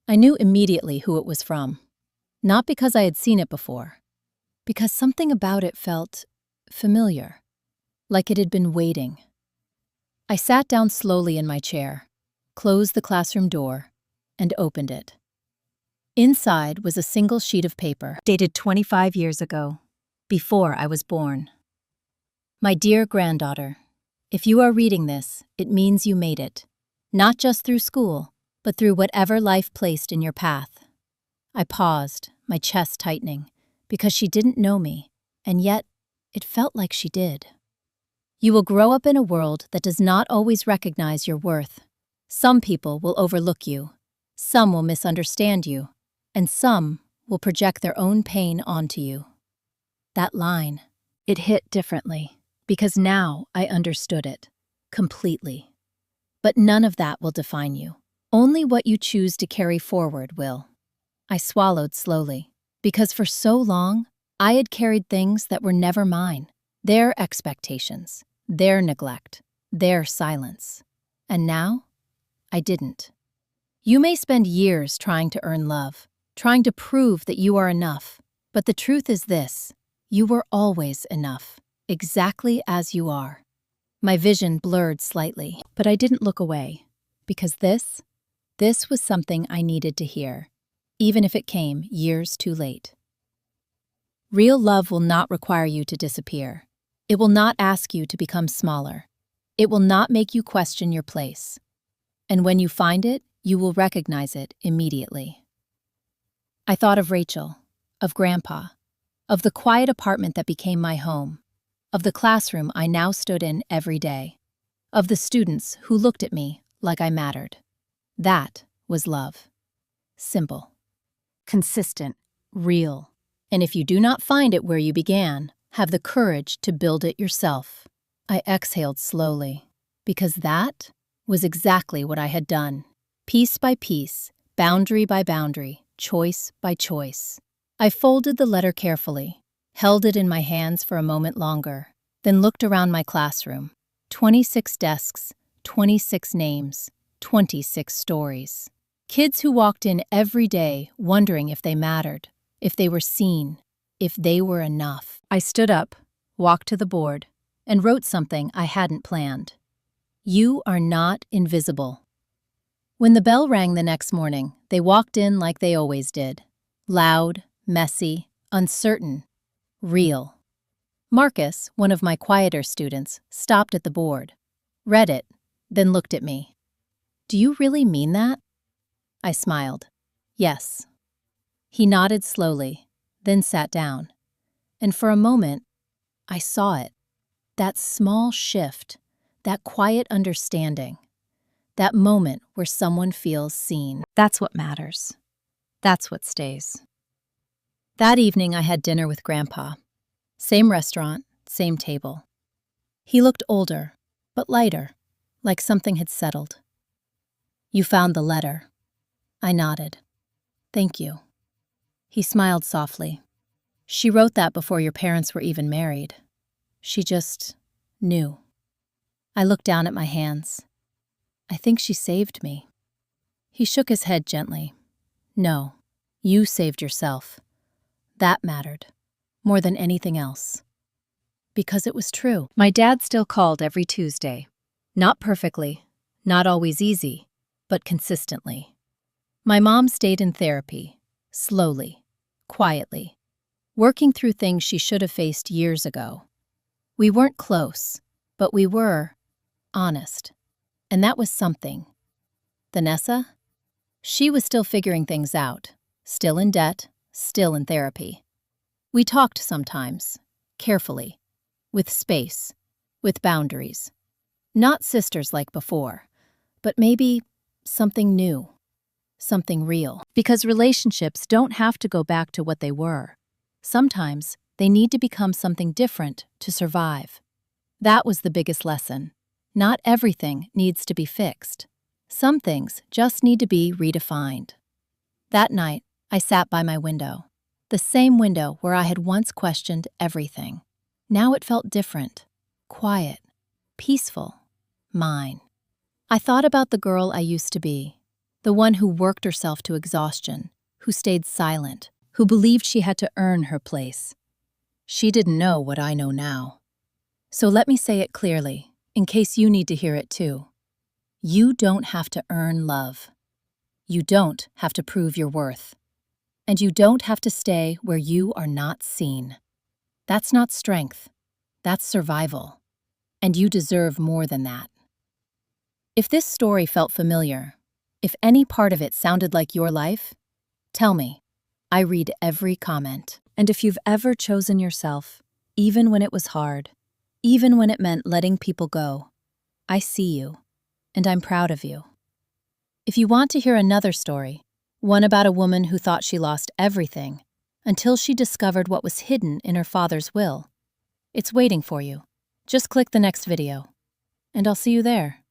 I knew immediately who it was from. Not because I had seen it before. Because something about it felt familiar. Like it had been waiting. I sat down slowly in my chair, closed the classroom door, and opened it. Inside was a single sheet of paper, dated 25 years ago, before I was born. My dear granddaughter, if you are reading this, it means you made it. Not just through school, but through whatever life placed in your path. I paused, my chest tightening, because she didn't know me, and yet it felt like she did. You will grow up in a world that does not always recognize your worth. Some people will overlook you, some will misunderstand you, and some will project their own pain onto you. That line, It hit differently, because now I understood it completely. But none of that will define you. Only what you choose to carry forward will. I swallowed slowly, because for so long, I had carried things that were never mine. Their expectations, their neglect, their silence. And now, I didn't. You may spend years trying to earn love, trying to prove that you are enough. But the truth is this: you were always enough, exactly as you are. My vision blurred slightly, but I didn't look away, because this was something I needed to hear, even if it came years too late. Real love will not require you to disappear. It will not ask you to become smaller. It will not make you question your place. And when you find it, you will recognize it immediately. I thought of Rachel, of Grandpa, of the quiet apartment that became my home, of the classroom I now stood in every day, of the students who looked at me like I mattered. That was love. Simple, consistent, real. And if you do not find it where you began, have the courage to build it yourself. I exhaled slowly, because that was exactly what I had done. Piece by piece, boundary by boundary, choice by choice. I folded the letter carefully, held it in my hands for a moment longer, then looked around my classroom. 26 desks, 26 names, 26 stories. Kids who walked in every day wondering if they mattered, if they were seen, if they were enough. I stood up, walked to the board, and wrote something I hadn't planned. You are not invisible. When the bell rang the next morning, they walked in like they always did. Loud, messy, uncertain, real. Marcus, one of my quieter students, stopped at the board, read it, then looked at me. Do you really mean that? I smiled. Yes. He nodded slowly, then sat down. And for a moment, I saw it. That small shift, that quiet understanding, that moment where someone feels seen. That's what matters. That's what stays. That evening I had dinner with Grandpa. Same restaurant, same table. He looked older, but lighter, like something had settled. You found the letter. I nodded. Thank you. He smiled softly. She wrote that before your parents were even married. She just knew. I looked down at my hands. I think she saved me. He shook his head gently. No, you saved yourself. That mattered, more than anything else. Because it was true. My dad still called every Tuesday. Not perfectly, not always easy, but consistently. My mom stayed in therapy, slowly, quietly, working through things she should have faced years ago. We weren't close, but we were honest. And that was something. Vanessa? She was still figuring things out, still in debt, still in therapy. We talked sometimes, carefully, with space, with boundaries. Not sisters like before, but maybe something new, something real. Because relationships don't have to go back to what they were. Sometimes they need to become something different to survive. That was the biggest lesson. Not everything needs to be fixed. Some things just need to be redefined. That night, I sat by my window. The same window where I had once questioned everything. Now it felt different, quiet, peaceful, mine. I thought about the girl I used to be, the one who worked herself to exhaustion, who stayed silent, who believed she had to earn her place. She didn't know what I know now. So let me say it clearly, in case you need to hear it too. You don't have to earn love. You don't have to prove your worth. And you don't have to stay where you are not seen. That's not strength. That's survival. And you deserve more than that. If this story felt familiar, if any part of it sounded like your life, tell me. I read every comment. And if you've ever chosen yourself, even when it was hard, even when it meant letting people go, I see you, and I'm proud of you. If you want to hear another story, one about a woman who thought she lost everything until she discovered what was hidden in her father's will, It's waiting for you. Just click the next video, and I'll see you there.